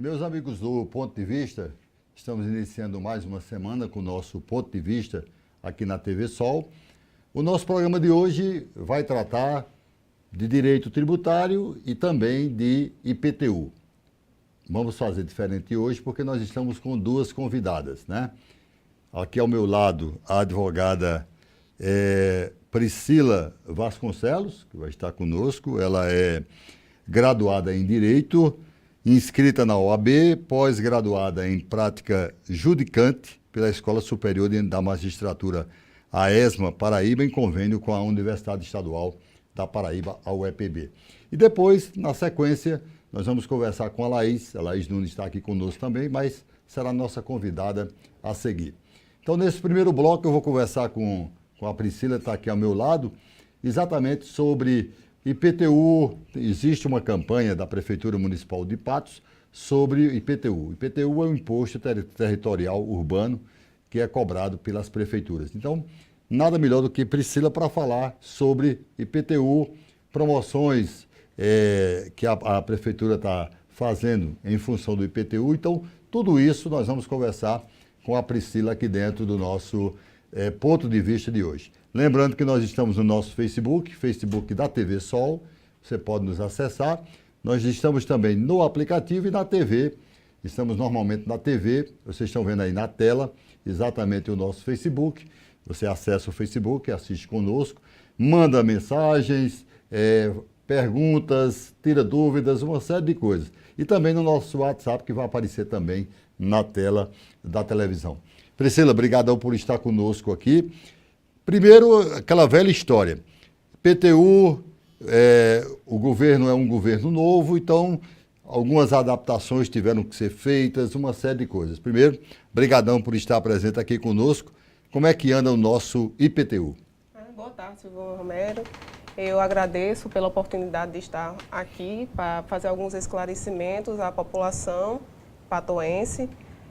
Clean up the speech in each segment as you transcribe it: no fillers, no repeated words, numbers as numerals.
Meus amigos do Ponto de Vista, estamos iniciando mais uma semana com o nosso Ponto de Vista aqui na TV Sol. O nosso programa de hoje vai tratar de direito tributário e também de IPTU. Vamos fazer diferente hoje porque nós estamos com duas convidadas, né? Aqui ao meu lado, a advogada Priscila Vasconcelos, que vai estar conosco. Ela é graduada em Direito, inscrita na OAB, pós-graduada em Prática Judicante pela Escola Superior da Magistratura, a ESMA Paraíba, em convênio com a Universidade Estadual da Paraíba, a UEPB. E depois, na sequência, nós vamos conversar com a Laís Nunes está aqui conosco também, mas será a nossa convidada a seguir. Então, nesse primeiro bloco, eu vou conversar com a Priscila, que está aqui ao meu lado, exatamente sobre IPTU. Existe uma campanha da Prefeitura Municipal de Patos sobre IPTU. IPTU é um imposto territorial urbano que é cobrado pelas prefeituras. Então, nada melhor do que Priscila para falar sobre IPTU, promoções que a Prefeitura está fazendo em função do IPTU. Então, tudo isso nós vamos conversar com a Priscila aqui dentro do nosso ponto de vista de hoje. Lembrando que nós estamos no nosso Facebook da TV Sol, você pode nos acessar. Nós estamos também no aplicativo e na TV. Estamos normalmente na TV, vocês estão vendo aí na tela exatamente o nosso Facebook. Você acessa o Facebook, assiste conosco, manda mensagens, perguntas, tira dúvidas, uma série de coisas. E também no nosso WhatsApp, que vai aparecer também na tela da televisão. Priscila, obrigadão por estar conosco aqui. Primeiro, aquela velha história. IPTU, o governo é um governo novo, então algumas adaptações tiveram que ser feitas, uma série de coisas. Primeiro, brigadão por estar presente aqui conosco. Como é que anda o nosso IPTU? Boa tarde, Silvio Romero. Eu agradeço pela oportunidade de estar aqui para fazer alguns esclarecimentos à população patoense.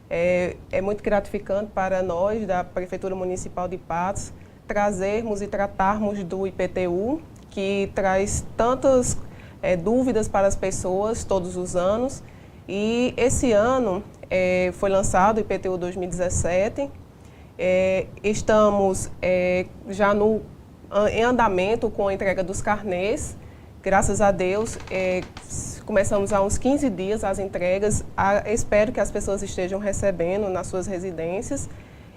É muito gratificante para nós, da Prefeitura Municipal de Patos, trazermos e tratarmos do IPTU, que traz tantas dúvidas para as pessoas todos os anos. E esse ano foi lançado o IPTU 2017. Estamos já em andamento com a entrega dos carnês. Graças a Deus, começamos há uns 15 dias as entregas. Espero que as pessoas estejam recebendo nas suas residências.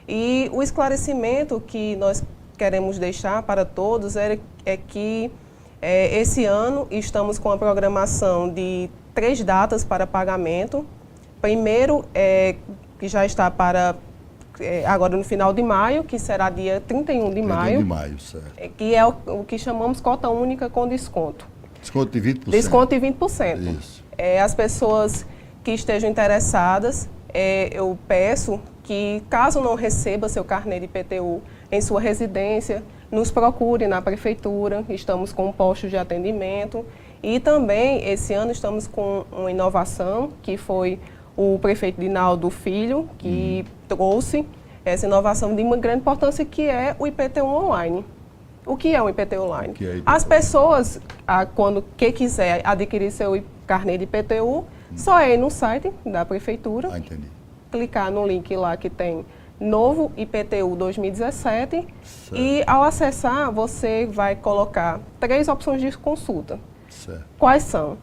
E o esclarecimento que nós queremos deixar para todos é que esse ano estamos com a programação de 3 datas para pagamento. Primeiro, que já está para agora no final de maio, que será dia 31 de maio. 31 de maio, certo. Que é o que chamamos cota única com desconto. Desconto de 20%? Desconto de 20%. Isso. As pessoas que estejam interessadas, eu peço que, caso não receba seu carnê de IPTU em sua residência, nos procure na Prefeitura. Estamos com postos de atendimento. E também, esse ano, estamos com uma inovação, que foi o prefeito Dinaldo Filho, que trouxe essa inovação de uma grande importância, que é o IPTU online. O que é o IPTU online? As pessoas, quando quiser adquirir seu carnê de IPTU, só ir no site da Prefeitura, clicar no link lá que tem Novo IPTU 2017, certo. E ao acessar, você vai colocar 3 opções de consulta. Certo. Quais são?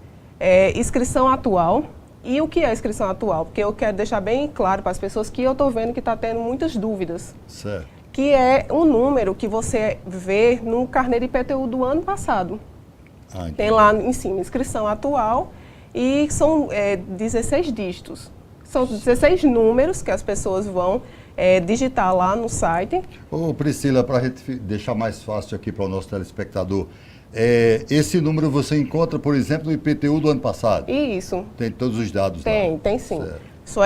Inscrição atual. E o que é inscrição atual? Porque eu quero deixar bem claro para as pessoas que eu estou vendo que está tendo muitas dúvidas. Certo. Que é um número que você vê no carnê de IPTU do ano passado. Tem lá em cima, inscrição atual, e são 16 dígitos. São 16 números que as pessoas vão digitar lá no site. Ô Priscila, para a gente deixar mais fácil aqui para o nosso telespectador, esse número você encontra, por exemplo, no IPTU do ano passado? Isso. Tem todos os dados lá? Tem sim. Certo. Só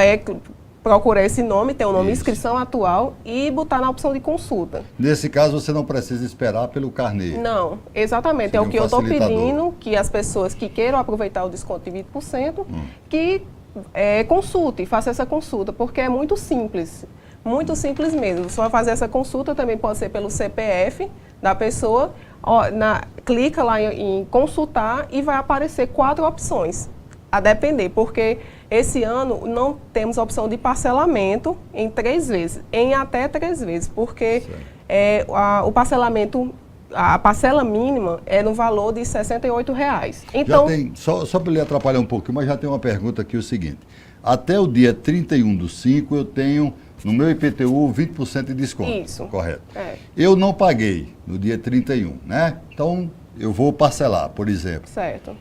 procurar esse nome, tem o nome inscrição atual e botar na opção de consulta. Nesse caso, você não precisa esperar pelo carnê? Não, exatamente. Seria é o que eu estou facilitador. pedindo, que as pessoas que queiram aproveitar o desconto de 20%, que consulte, faça essa consulta, porque é muito simples. Muito simples mesmo. Só fazer essa consulta também pode ser pelo CPF da pessoa. Clica lá em consultar e vai aparecer 4 opções. A depender, porque esse ano não temos a opção de parcelamento em 3 vezes, em até 3 vezes, porque o parcelamento, a parcela mínima é no valor de R$ 68,00. Então, já tem, só para lhe atrapalhar um pouquinho, mas já tem uma pergunta aqui, o seguinte. Até o dia 31/5 eu tenho, no meu IPTU, 20% de desconto. Isso. Correto. É. Eu não paguei no dia 31, né? Então, eu vou parcelar, por exemplo. certo.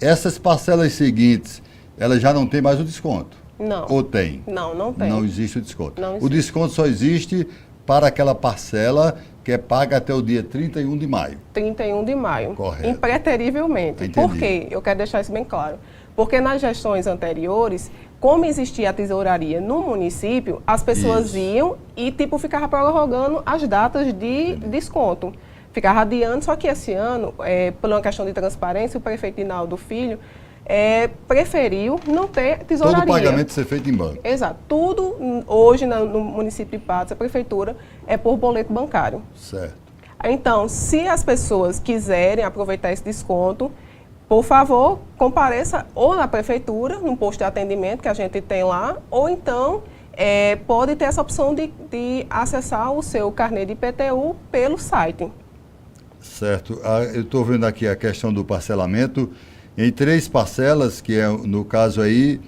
Essas parcelas seguintes, elas já não têm mais o desconto? Não. Ou tem? Não tem. Não existe o desconto. Não O existe. desconto só existe para aquela parcela que é paga até o dia 31 de maio. 31 de maio. Correto. Impreterivelmente. Entendi. Por quê? Eu quero deixar isso bem claro. Porque nas gestões anteriores, como existia a tesouraria no município, as pessoas Isso. iam e ficava prorrogando as datas de desconto. Ficava adiando, só que esse ano, por uma questão de transparência, o prefeito Inaldo Filho preferiu não ter tesouraria. Todo pagamento ser feito em banco. Exato. Tudo hoje no município de Patos, a prefeitura, é por boleto bancário. Certo. Então, se as pessoas quiserem aproveitar esse desconto, por favor, compareça ou na prefeitura, no posto de atendimento que a gente tem lá, ou então pode ter essa opção de acessar o seu carnê de IPTU pelo site. Certo. Eu estou vendo aqui a questão do parcelamento em 3 parcelas, que é, no caso aí,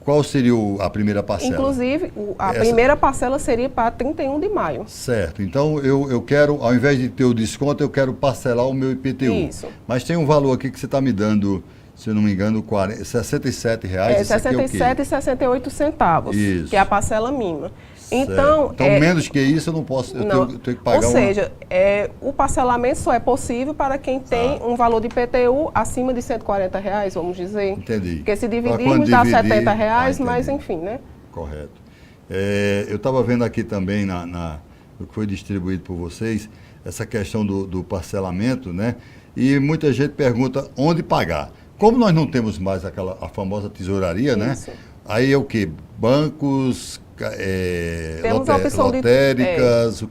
qual seria a primeira parcela? Inclusive, a primeira parcela seria para 31 de maio. Certo. Então, eu quero, ao invés de ter o desconto, eu quero parcelar o meu IPTU. Isso. Mas tem um valor aqui que você está me dando, se eu não me engano, R$ 67,00. É Isso aqui é o quê? R$ 67,68, Isso. que é a parcela mínima. Certo. Então, menos que isso eu não posso, eu tenho que pagar Ou seja, o parcelamento só é possível para quem tem um valor de IPTU acima de R$ 140,00, vamos dizer. Entendi. Porque se Pra dividirmos quando dá dividir, R$ 70,00, entendi. mas enfim, né? Correto. Eu estava vendo aqui também, no que foi distribuído por vocês, essa questão do parcelamento, né? E muita gente pergunta onde pagar. Como nós não temos mais a famosa tesouraria, Isso. né? Aí é o quê? Bancos, Temos a opção lotéricas,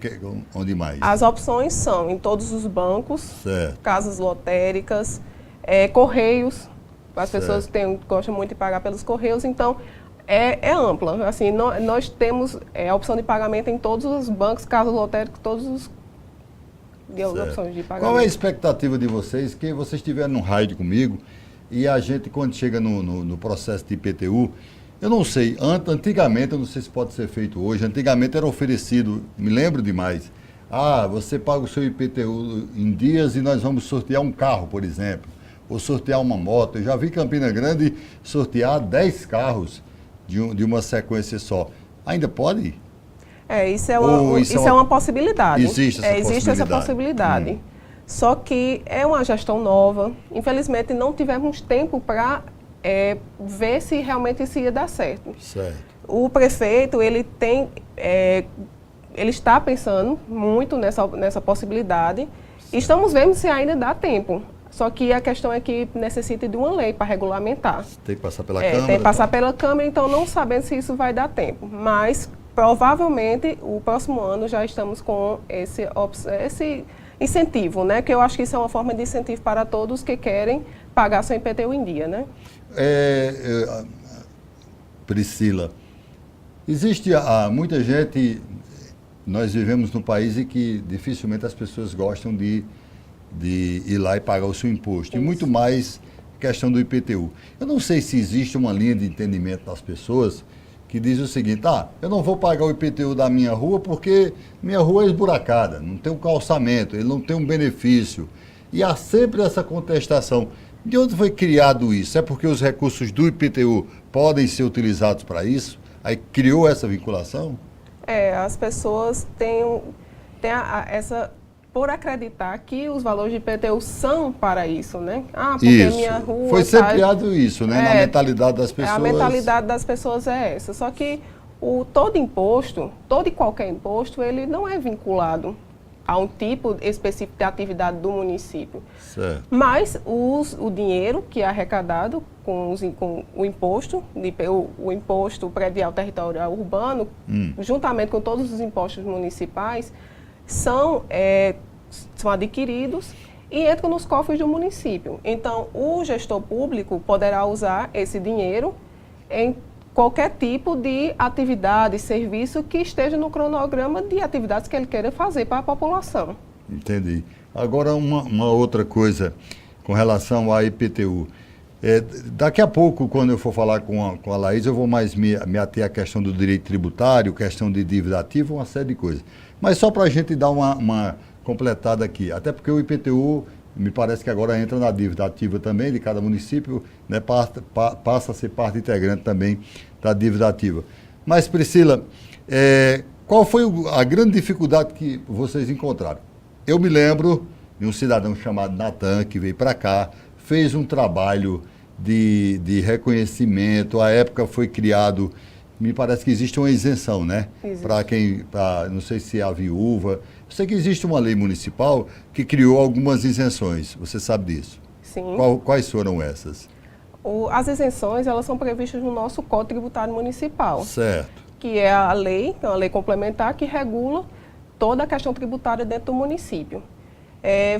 onde mais? As opções são em todos os bancos, Certo. casas lotéricas, correios. As Certo. pessoas gostam muito de pagar pelos correios, então é ampla. Assim, nós temos a opção de pagamento em todos os bancos, casas lotéricas, todos os opções de pagamento. Qual é a expectativa de vocês, que vocês estiveram no raid comigo, e a gente, quando chega no processo de IPTU, eu não sei, antigamente, eu não sei se pode ser feito hoje, antigamente era oferecido, me lembro demais, você paga o seu IPTU em dias e nós vamos sortear um carro, por exemplo, ou sortear uma moto. Eu já vi Campina Grande sortear 10 carros de uma sequência só. Ainda pode? Isso é uma possibilidade. Existe essa possibilidade. Existe essa possibilidade. Só que é uma gestão nova. Infelizmente, não tivemos tempo para ver se realmente isso ia dar certo. Certo. O prefeito, ele está pensando muito nessa possibilidade. Certo. Estamos vendo se ainda dá tempo. Só que a questão é que necessita de uma lei para regulamentar. Tem que passar pela Câmara? Tem que passar pela Câmara, então não sabendo se isso vai dar tempo. Mas, provavelmente, o próximo ano já estamos com esse incentivo, né? Que eu acho que isso é uma forma de incentivo para todos que querem pagar seu IPTU em dia, né? Priscila, existe muita gente, nós vivemos num país em que dificilmente as pessoas gostam de ir lá e pagar o seu imposto, Isso. e muito mais questão do IPTU. Eu não sei se existe uma linha de entendimento das pessoas que diz o seguinte: eu não vou pagar o IPTU da minha rua porque minha rua é esburacada, não tem um calçamento, ele não tem um benefício. E há sempre essa contestação. De onde foi criado isso? É porque os recursos do IPTU podem ser utilizados para isso? Aí criou essa vinculação? As pessoas têm essa... por acreditar que os valores de IPTU são para isso, né? Porque isso. Minha rua... Foi sempre criado isso, né? Na mentalidade das pessoas. A mentalidade das pessoas é essa. Só que todo e qualquer imposto, ele não é vinculado a um tipo específico de atividade do município. Certo. Mas o dinheiro que é arrecadado com o imposto, o imposto predial territorial urbano, juntamente com todos os impostos municipais, são adquiridos e entra nos cofres do município. Então, o gestor público poderá usar esse dinheiro em qualquer tipo de atividade, serviço que esteja no cronograma de atividades que ele queira fazer para a população. Entendi. Agora, uma outra coisa com relação à IPTU. Daqui a pouco, quando eu for falar com a Laís, eu vou mais me ater à questão do direito tributário, questão de dívida ativa, uma série de coisas. Mas só para a gente dar uma completada aqui, até porque o IPTU, me parece que agora entra na dívida ativa também de cada município, né, passa a ser parte integrante também da dívida ativa. Mas, Priscila, qual foi a grande dificuldade que vocês encontraram? Eu me lembro de um cidadão chamado Natan, que veio para cá, fez um trabalho de reconhecimento, à época foi criado, me parece que existe uma isenção, né? Para não sei se é a viúva, eu sei que existe uma lei municipal que criou algumas isenções, você sabe disso? Sim. Quais foram essas? As isenções, elas são previstas no nosso Código Tributário Municipal. Certo. Que é a lei, é uma lei complementar que regula toda a questão tributária dentro do município.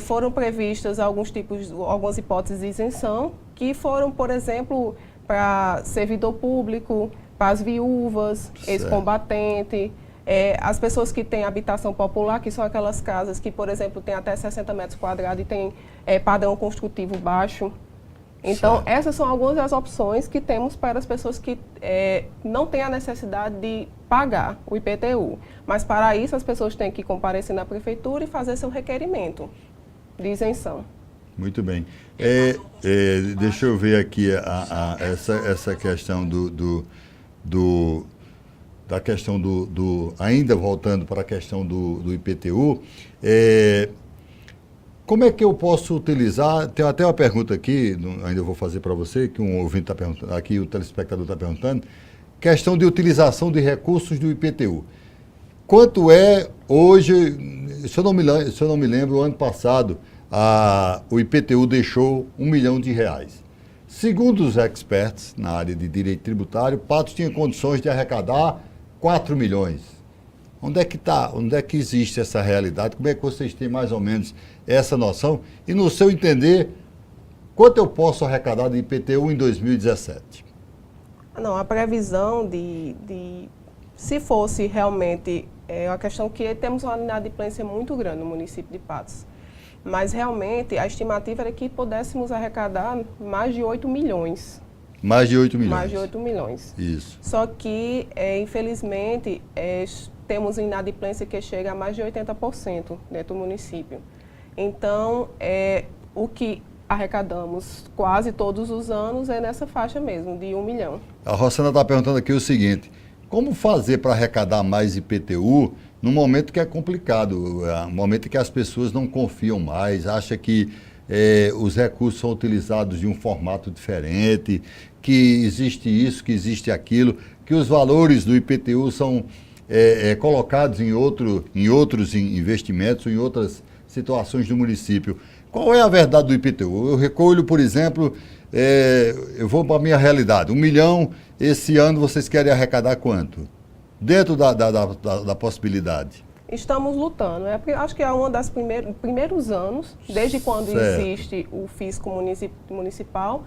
Foram previstas algumas hipóteses de isenção, que foram, por exemplo, para servidor público, para as viúvas, ex-combatente, as pessoas que têm habitação popular, que são aquelas casas que, por exemplo, têm até 60 metros quadrados e têm padrão construtivo baixo. Então, essas são algumas das opções que temos para as pessoas que não têm a necessidade de pagar o IPTU. Mas, para isso, as pessoas têm que comparecer na prefeitura e fazer seu requerimento de isenção. Muito bem. Deixa eu ver aqui essa questão da questão ainda voltando para a questão do IPTU. Como é que eu posso utilizar? Tem até uma pergunta aqui, ainda vou fazer para você, que um ouvinte está perguntando, aqui o telespectador está perguntando, questão de utilização de recursos do IPTU. Quanto é hoje, se eu não me lembro, ano passado, o IPTU deixou R$1 milhão. Segundo os experts na área de direito tributário, Patos tinha condições de arrecadar 4 milhões. Onde é que está? Onde é que existe essa realidade? Como é que vocês têm mais ou menos essa noção? E no seu entender, quanto eu posso arrecadar de IPTU em 2017? Não, a previsão se fosse realmente uma questão que temos uma inadimplência muito grande no município de Patos. Mas realmente a estimativa era que pudéssemos arrecadar mais de 8 milhões. Mais de 8 milhões. Mais de 8 milhões. Isso. Só que, infelizmente, temos inadimplência que chega a mais de 80% dentro do município. Então, o que arrecadamos quase todos os anos é nessa faixa mesmo, de 1 milhão. A Rosana está perguntando aqui o seguinte, como fazer para arrecadar mais IPTU num momento que é complicado, um momento que as pessoas não confiam mais, acham que os recursos são utilizados de um formato diferente, que existe isso, que existe aquilo, que os valores do IPTU são colocados em outros investimentos, em outras situações do município. Qual é a verdade do IPTU? Eu recolho, por exemplo, eu vou para a minha realidade, 1 milhão, esse ano vocês querem arrecadar quanto? Dentro da possibilidade. Estamos lutando. Acho que é um dos primeiros anos, desde quando existe o fisco municipal,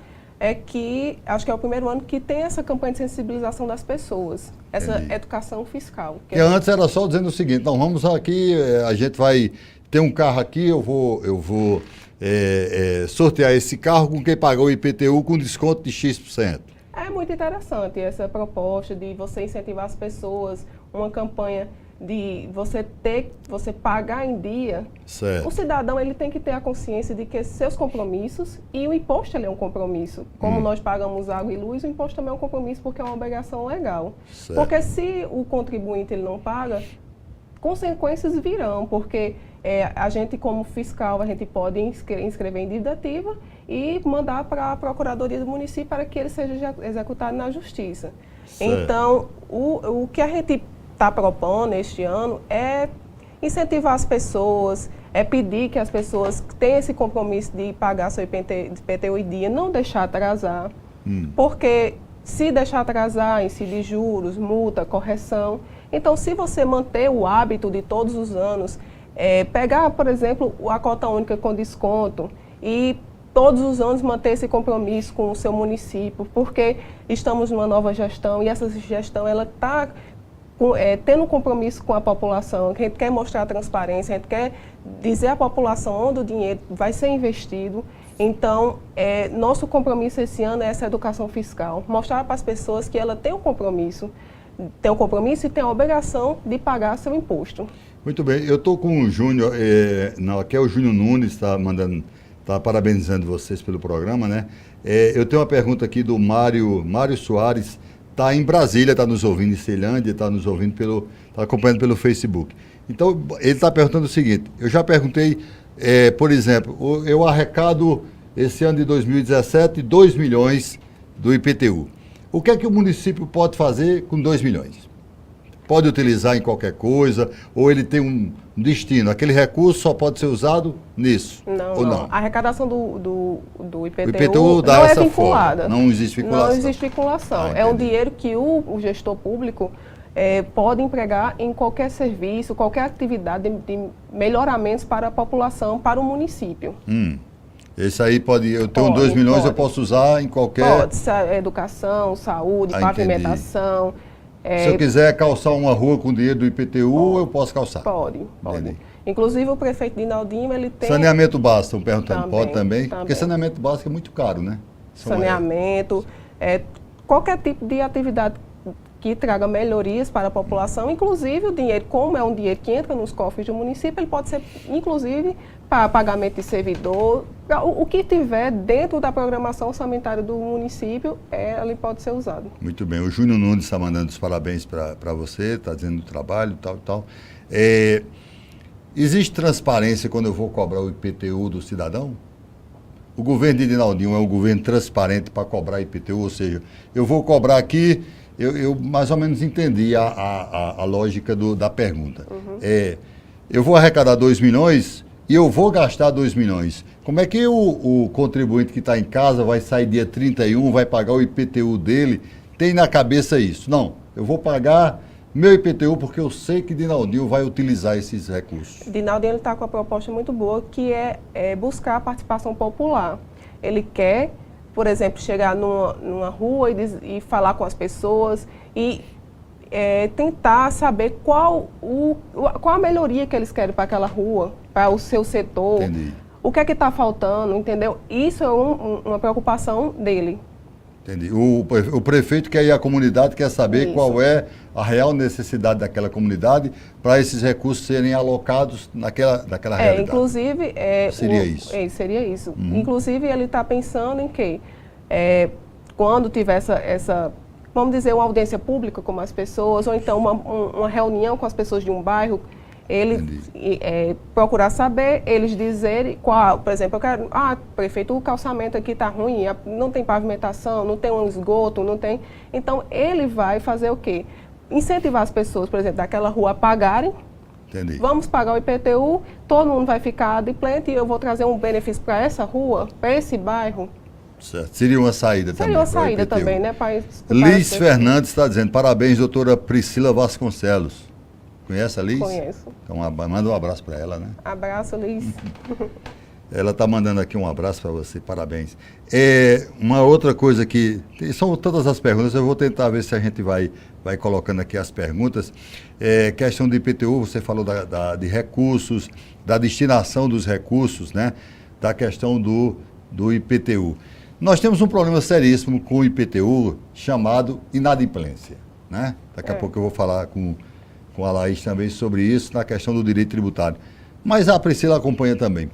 acho que é o primeiro ano que tem essa campanha de sensibilização das pessoas, essa educação fiscal. Que antes era só dizendo o seguinte, então vamos aqui, a gente vai ter um carro aqui, eu vou sortear esse carro com quem pagou o IPTU com desconto de X%. É muito interessante essa proposta de você incentivar as pessoas, uma campanha de você pagar em dia. Certo. O cidadão ele tem que ter a consciência de que seus compromissos, e o imposto ele é um compromisso. Como nós pagamos água e luz, o imposto também é um compromisso porque é uma obrigação legal. Certo. Porque se o contribuinte ele não paga, consequências virão, porque a gente como fiscal, a gente pode inscrever em dívida ativa e mandar para a Procuradoria do município para que ele seja executado na Justiça. Certo. Então, o que a gente está propondo este ano é incentivar as pessoas, pedir que as pessoas tenham esse compromisso de pagar seu IPTU em dia, não deixar atrasar, porque se deixar atrasar, incide juros, multa, correção. Então, se você manter o hábito de todos os anos Pegar, por exemplo, a cota única com desconto e todos os anos manter esse compromisso com o seu município, porque estamos numa nova gestão e essa gestão ela está tendo compromisso com a população. A gente quer mostrar transparência, a gente quer dizer à população onde o dinheiro vai ser investido. Então, nosso compromisso esse ano é essa educação fiscal, mostrar para as pessoas que ela tem um compromisso e tem a obrigação de pagar seu imposto. Muito bem, eu estou com o Júnior, aqui é o Júnior Nunes, está parabenizando vocês pelo programa, né? Eu tenho uma pergunta aqui do Mário Soares, está em Brasília, está nos ouvindo em Ceilândia, está nos ouvindo está acompanhando pelo Facebook. Então, ele está perguntando o seguinte, eu já perguntei, por exemplo, eu arrecado esse ano de 2017 2 milhões do IPTU. O que é que o município pode fazer com 2 milhões? Pode utilizar em qualquer coisa, ou ele tem um destino? Aquele recurso só pode ser usado nisso? Não? A arrecadação do IPTU, IPTU dá não essa é vinculada. Forma. Não existe vinculação. Não existe vinculação. É um dinheiro que o gestor público pode empregar em qualquer serviço, qualquer atividade de melhoramentos para a população, para o município. Esse aí eu tenho 2 milhões, eu posso usar em qualquer... Pode, educação, saúde, pavimentação... Se eu quiser calçar uma rua com dinheiro do IPTU, eu posso calçar? Pode. Inclusive o prefeito Dinaldinho, ele tem... Saneamento básico, estão perguntando, pode também? Porque saneamento básico é muito caro, né? Saneamento, qualquer tipo de atividade que traga melhorias para a população, inclusive o dinheiro, como é um dinheiro que entra nos cofres do município, ele pode ser, inclusive, para pagamento de servidor, o que tiver dentro da programação orçamentária do município, ele pode ser usado. Muito bem, o Júnior Nunes está mandando os parabéns para você, está dizendo do trabalho, tal. Existe transparência quando eu vou cobrar o IPTU do cidadão? O governo de Dinaldinho é um governo transparente para cobrar IPTU, ou seja, eu vou cobrar aqui, eu mais ou menos entendi a lógica da pergunta. Eu vou arrecadar 2 milhões e eu vou gastar 2 milhões. Como é que o contribuinte que está em casa vai sair dia 31, vai pagar o IPTU dele, tem na cabeça isso? Não, eu vou pagar meu IPTU porque eu sei que Dinaldinho vai utilizar esses recursos. Dinaldinho está com uma proposta muito boa, que é buscar a participação popular. Ele quer, por exemplo, chegar numa rua e falar com as pessoas e tentar saber qual a melhoria que eles querem para aquela rua, para o seu setor. Entendi. O que é que está faltando, entendeu? Isso é uma preocupação dele. Entendi. O prefeito quer ir à comunidade, quer saber qual é a real necessidade daquela comunidade para esses recursos serem alocados naquela realidade. Inclusive... seria isso. Seria isso. Inclusive, ele está pensando em que, quando tiver essa, vamos dizer, uma audiência pública com as pessoas, ou então uma reunião com as pessoas de um bairro, ele procurar saber, eles dizerem qual, por exemplo, eu quero, prefeito, o calçamento aqui está ruim, não tem pavimentação, não tem um esgoto, não tem... Então, ele vai fazer o quê? Incentivar as pessoas, por exemplo, daquela rua a pagarem. Entendi. Vamos pagar o IPTU, todo mundo vai ficar adimplente e eu vou trazer um benefício para essa rua, para esse bairro. Certo. Seria uma saída também. Seria uma saída também, né? Liz Fernandes está dizendo, parabéns, doutora Priscila Vasconcelos. Conhece a Liz? Conheço. Então, manda um abraço para ela, né? Abraço, Liz. Ela está mandando aqui um abraço para você, parabéns. Uma outra coisa que... São todas as perguntas, eu vou tentar ver se a gente vai colocando aqui as perguntas. Questão do IPTU, você falou de recursos, da destinação dos recursos, né? Da questão do IPTU. Nós temos um problema seríssimo com o IPTU chamado inadimplência, né? Daqui a pouco eu vou falar com a Laís também sobre isso, na questão do direito tributário. Mas a Priscila acompanha também.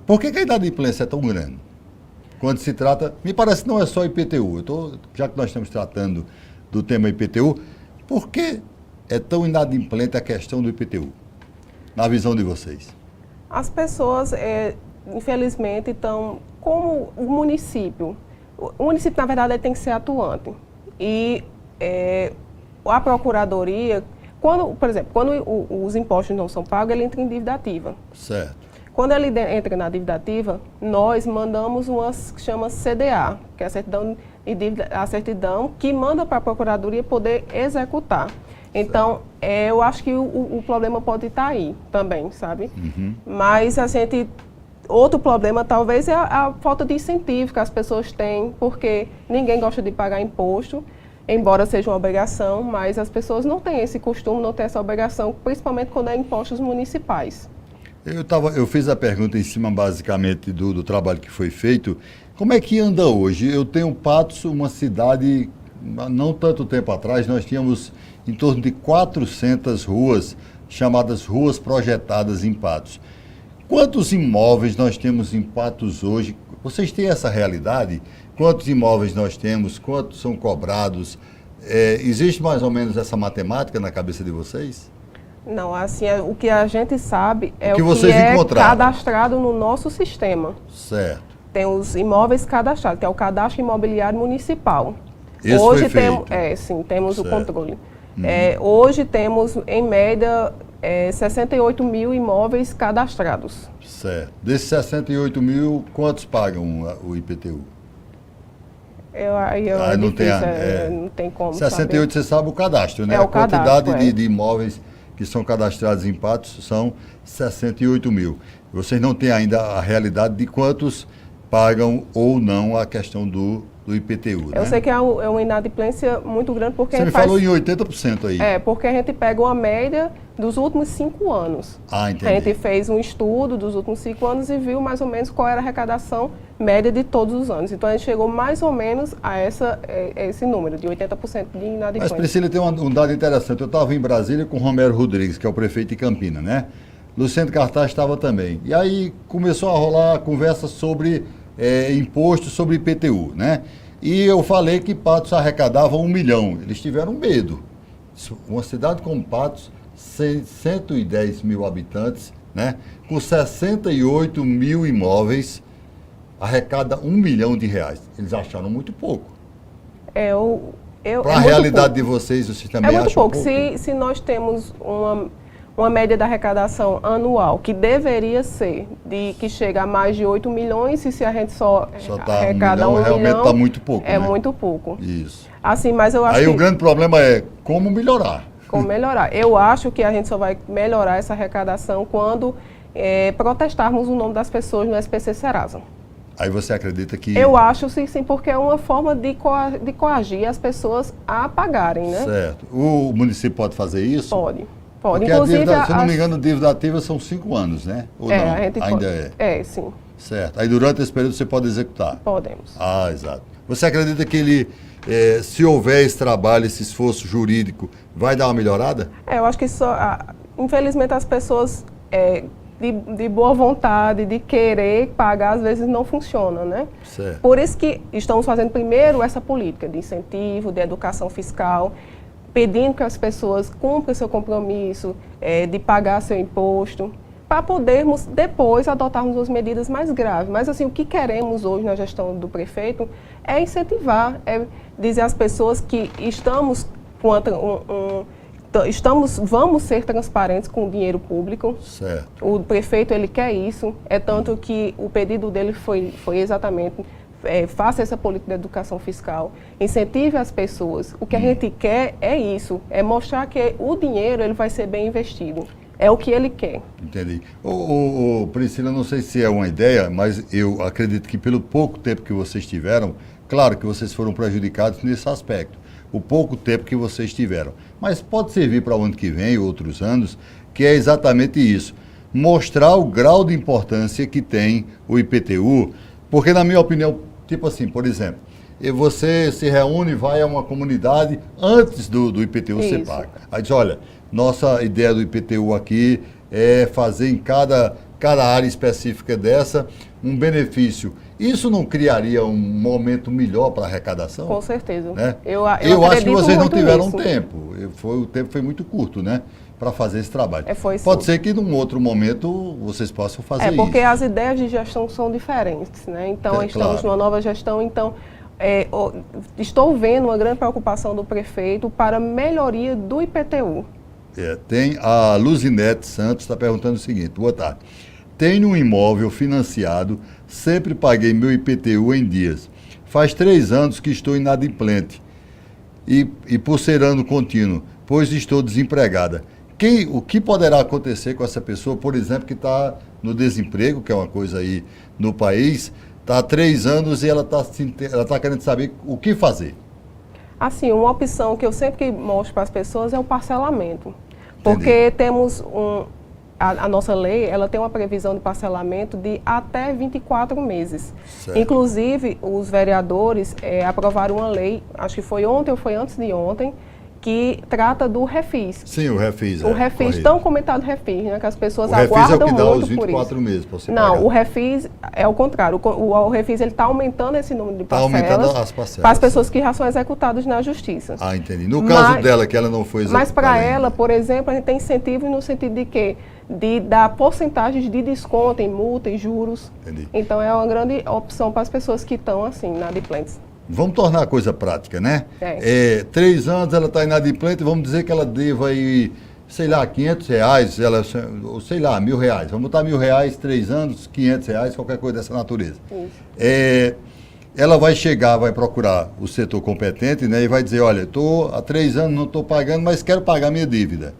Por que a inadimplência é tão grande? Quando se trata, me parece que não é só IPTU, já que nós estamos tratando do tema IPTU, por que é tão inadimplente a questão do IPTU, na visão de vocês? As pessoas, infelizmente, estão, como o município, na verdade, tem que ser atuante. E a Procuradoria, por exemplo, quando os impostos não são pagos, ele entra em dívida ativa. Certo. Quando ele entra na dívida ativa, nós mandamos uma que chama CDA, que é a certidão que manda para a Procuradoria poder executar. Então, eu acho que o problema pode estar aí também, sabe? Mas a gente... Outro problema, talvez, é a falta de incentivo que as pessoas têm, porque ninguém gosta de pagar imposto, embora seja uma obrigação, mas as pessoas não têm esse costume, não têm essa obrigação, principalmente quando é impostos municipais. Eu fiz a pergunta em cima, basicamente, do trabalho que foi feito. Como é que anda hoje? Eu tenho Patos, uma cidade, não tanto tempo atrás, nós tínhamos em torno de 400 ruas, chamadas ruas projetadas em Patos. Quantos imóveis nós temos em Patos hoje? Vocês têm essa realidade? Quantos imóveis nós temos? Quantos são cobrados? Existe mais ou menos essa matemática na cabeça de vocês? Não, assim, o que a gente sabe é o que vocês é encontraram. Cadastrado no nosso sistema. Certo. Tem os imóveis cadastrados, que é o Cadastro Imobiliário Municipal. Esse hoje foi feito. sim, temos Certo. o controle. Hoje temos, em média, 68 mil imóveis cadastrados. Certo. Desses 68 mil, quantos pagam o IPTU? É não difícil, tem, não tem como 68, saber. você sabe o cadastro, né? É o a quantidade cadastro, de imóveis que são cadastrados em Patos são 68 mil. Vocês não têm ainda a realidade de quantos pagam ou não a questão do IPTU, né? Eu sei que é uma inadimplência muito grande, porque Você me falou em 80% aí. porque a gente pega uma média dos últimos 5 anos. Ah, entendi. A gente fez um estudo dos últimos 5 anos e viu mais ou menos qual era a arrecadação média de todos os anos. Então, a gente chegou mais ou menos a esse número, de 80% de inadimplência. Mas, Priscila, tem um dado interessante. Eu estava em Brasília com o Romero Rodrigues, que é o prefeito de Campina, né? Luciano Cartaz estava também. E aí começou a rolar a conversa sobre imposto, sobre IPTU, né? E eu falei que Patos arrecadava 1 milhão. Eles tiveram medo. Uma cidade como Patos, 110 mil habitantes, né? Com 68 mil imóveis, arrecada 1 milhão de reais. Eles acharam muito pouco. Para a realidade de vocês também acham muito pouco. pouco? Se nós temos uma média da arrecadação anual, que deveria ser, que chega a mais de 8 milhões, e se a gente só tá arrecada 1 milhão, realmente está muito pouco, é né? muito pouco. Isso. Assim, mas eu acho Aí que... o grande problema é como melhorar. Como melhorar. Eu acho que a gente só vai melhorar essa arrecadação quando protestarmos o nome das pessoas no SPC Serasa. Aí você acredita que... Eu acho sim, porque é uma forma de coagir as pessoas a pagarem, né? Certo. O município pode fazer isso? Pode. Porque Inclusive, se eu não me engano, a dívida ativa são 5 anos, né? Ou não? a gente Ainda pode. Sim. Certo. Aí durante esse período você pode executar? Podemos. Ah, exato. Você acredita que ele, se houver esse trabalho, esse esforço jurídico, vai dar uma melhorada? Eu acho que infelizmente as pessoas de boa vontade, de querer pagar, às vezes não funciona, né? Certo. Por isso que estamos fazendo primeiro essa política de incentivo, de educação fiscal, pedindo que as pessoas cumpram seu compromisso de pagar seu imposto, para podermos depois adotarmos as medidas mais graves. Mas assim, o que queremos hoje na gestão do prefeito é incentivar, dizer às pessoas que vamos ser transparentes com o dinheiro público. Certo. O prefeito, ele quer isso, tanto que o pedido dele foi exatamente... faça essa política de educação fiscal, incentive as pessoas. O que a gente quer é isso, é mostrar que o dinheiro ele vai ser bem investido. É o que ele quer. Entendi. Priscila, não sei se é uma ideia, mas eu acredito que pelo pouco tempo que vocês tiveram, claro que vocês foram prejudicados nesse aspecto, o pouco tempo que vocês tiveram. Mas pode servir para o ano que vem, outros anos, que é exatamente isso. Mostrar o grau de importância que tem o IPTU, porque na minha opinião, tipo assim, por exemplo, você se reúne, vai a uma comunidade, antes do IPTU você paga. Aí diz, olha, nossa ideia do IPTU aqui é fazer em cada área específica dessa um benefício. Isso não criaria um momento melhor para a arrecadação? Com certeza. Né? Eu acho que vocês não tiveram nisso. tempo. O tempo foi muito curto, né? Para fazer esse trabalho. Pode ser que num outro momento vocês possam fazer isso. Porque as ideias de gestão são diferentes, né? Então, estamos numa nova gestão, então estou vendo uma grande preocupação do prefeito para a melhoria do IPTU. Tem a Luzinete Santos, está perguntando o seguinte, boa tarde. Tenho um imóvel financiado, sempre paguei meu IPTU em dias. Faz 3 anos que estou inadimplente e por ser ano contínuo. pois estou desempregada. O que poderá acontecer com essa pessoa, por exemplo, que está no desemprego, que é uma coisa aí no país, está há 3 anos e ela está querendo saber o que fazer? Assim, uma opção que eu sempre mostro para as pessoas é o parcelamento. Porque temos a nossa lei, ela tem uma previsão de parcelamento de até 24 meses. Certo. Inclusive, os vereadores aprovaram uma lei, acho que foi ontem ou foi antes de ontem, que trata do refis. Sim, o refis. O refis, tão comentado refis, né? Que as pessoas o refis aguardam é o que dá muito os 24 por isso. meses para você Não, pagar. o refis é o contrário. O refis está aumentando esse número de parcelas. Está aumentando as parcelas. Para as pessoas que já são executadas na justiça. Ah, entendi. No caso dela, que ela não foi executada. Mas para ainda. ela, por exemplo, a gente tem incentivo no sentido de quê? De dar porcentagens de desconto em multa e juros. Entendi. Então é uma grande opção para as pessoas que estão assim, inadimplentes. Vamos tornar a coisa prática, né? 3 anos ela está inadimplente, vamos dizer que ela deva aí, sei lá, R$500, ou sei lá, R$1.000. Vamos botar R$1.000, 3 anos, R$500, qualquer coisa dessa natureza. Ela vai chegar, vai procurar o setor competente, né? E vai dizer, olha, estou há 3 anos, não estou pagando, mas quero pagar minha dívida.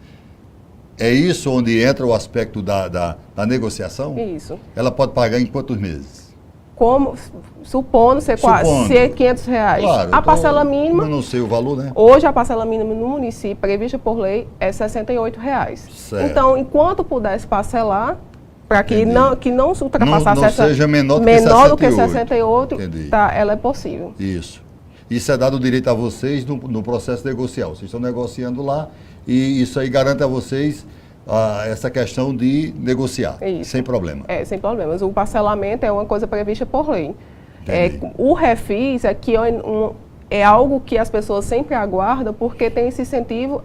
É isso onde entra o aspecto da negociação? Isso. Ela pode pagar em quantos meses? Como, supondo ser R$500. Claro, a parcela mínima... Eu não sei o valor, né? Hoje a parcela mínima no município, prevista por lei, é R$68. Certo. Então, enquanto pudesse parcelar, para que não ultrapassasse não seja menor do que 68, ela é possível. Isso. Isso é dado direito a vocês no processo negocial. Vocês estão negociando lá e isso aí garante a vocês essa questão de negociar, sem problema. Sem problemas. O parcelamento é uma coisa prevista por lei. O refis é algo que as pessoas sempre aguardam porque tem esse incentivo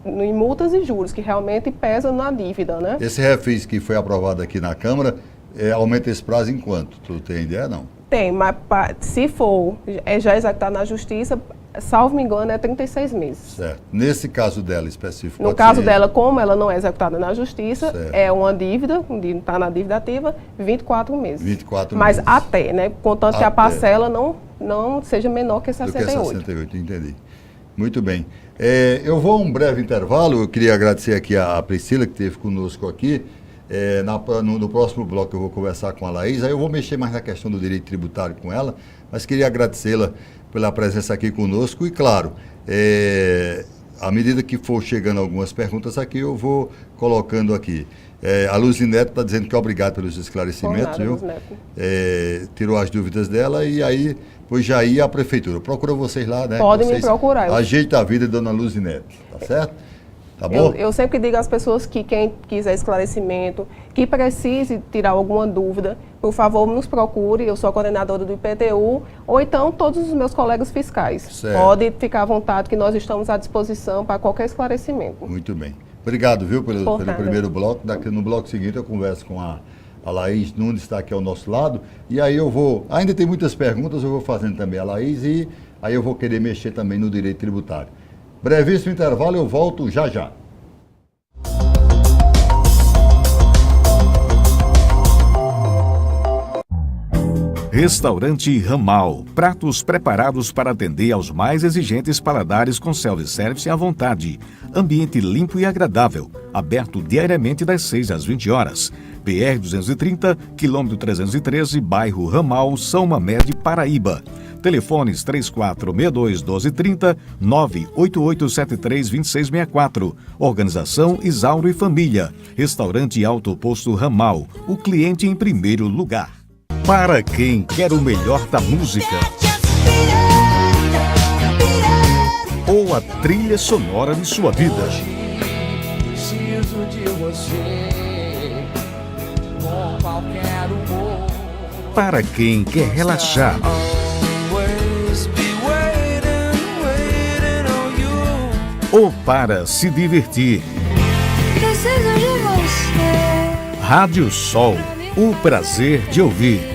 em multas e juros, que realmente pesa na dívida, né? Esse refis que foi aprovado aqui na Câmara, aumenta esse prazo em quanto? Tu tem ideia, não? Tem, mas se for já executado na Justiça, salvo me engano, é 36 meses. Certo. Nesse caso dela específico? No caso dela, como ela não é executada na Justiça, certo. É uma dívida, está na dívida ativa, 24 meses. 24 mas meses. até, né? Contanto que a parcela não seja menor que 68. Do que 68, entendi. Muito bem. Eu vou a um breve intervalo. Eu queria agradecer aqui a Priscila, que esteve conosco aqui. No próximo bloco eu vou conversar com a Laís, aí eu vou mexer mais na questão do direito tributário com ela, mas queria agradecê-la pela presença aqui conosco e, claro, à medida que for chegando algumas perguntas aqui, eu vou colocando aqui. A Luzi Neto está dizendo que obrigado pelos esclarecimentos, viu? Tirou as dúvidas dela e aí, pois já ia à prefeitura. Procura vocês lá, né? Podem me procurar. Ajeita a vida, dona Luzi Neto, tá certo? Tá bom? Eu sempre digo às pessoas que quem quiser esclarecimento, que precise tirar alguma dúvida, por favor, nos procure. Eu sou a coordenadora do IPTU, ou então todos os meus colegas fiscais. Certo. Pode ficar à vontade que nós estamos à disposição para qualquer esclarecimento. Muito bem. Obrigado, viu, pelo primeiro bloco. No bloco seguinte eu converso com a Laís Nunes, está aqui ao nosso lado. E aí ainda tem muitas perguntas, eu vou fazendo também a Laís e aí eu vou querer mexer também no direito tributário. Brevíssimo intervalo, eu volto já já. Restaurante Ramal. Pratos preparados para atender aos mais exigentes paladares com self-service à vontade. Ambiente limpo e agradável. Aberto diariamente das 6 às 20 horas. BR 230, quilômetro 313, bairro Ramal, São Mamede, Paraíba. Telefones 3462-1230, 98873-2664. Organização Isauro e Família. Restaurante Alto Posto Ramal. O cliente em primeiro lugar. Para quem quer o melhor da música ou a trilha sonora de sua vida. Preciso de você com qualquer humor. Para quem quer relaxar ou para se divertir. Preciso de você. Rádio Sol, o prazer de ouvir.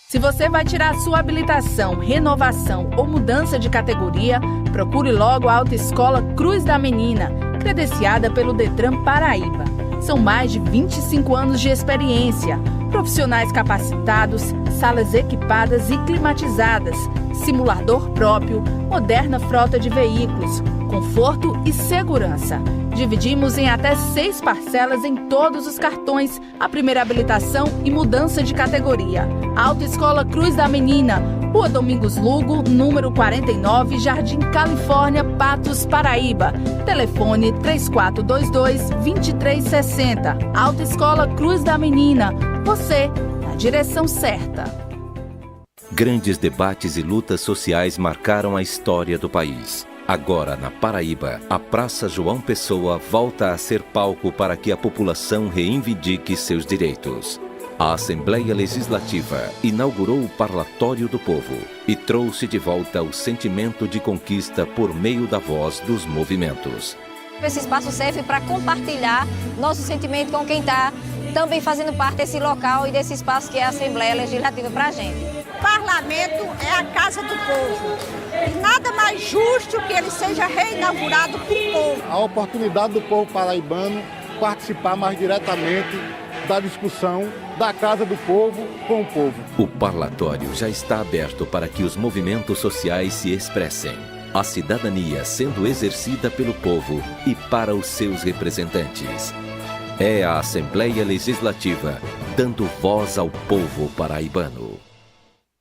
Se você vai tirar sua habilitação, renovação ou mudança de categoria, procure logo a Autoescola Cruz da Menina, credenciada pelo Detran Paraíba. São mais de 25 anos de experiência, profissionais capacitados, salas equipadas e climatizadas, simulador próprio, moderna frota de veículos, conforto e segurança. Dividimos em até 6 parcelas em todos os cartões, a primeira habilitação e mudança de categoria. Autoescola Cruz da Menina, Rua Domingos Lugo, número 49, Jardim Califórnia, Patos, Paraíba. Telefone 3422-2360. Autoescola Cruz da Menina. Você, na direção certa. Grandes debates e lutas sociais marcaram a história do país. Agora, na Paraíba, a Praça João Pessoa volta a ser palco para que a população reivindique seus direitos. A Assembleia Legislativa inaugurou o Parlatório do Povo e trouxe de volta o sentimento de conquista por meio da voz dos movimentos. Esse espaço serve para compartilhar nosso sentimento com quem está também fazendo parte desse local e desse espaço que é a Assembleia Legislativa para a gente. O parlamento é a casa do povo. E nada mais justo que ele seja reinaugurado por povo. A oportunidade do povo paraibano participar mais diretamente da discussão da Casa do Povo com o povo. O parlatório já está aberto para que os movimentos sociais se expressem. A cidadania sendo exercida pelo povo e para os seus representantes. É a Assembleia Legislativa dando voz ao povo paraibano.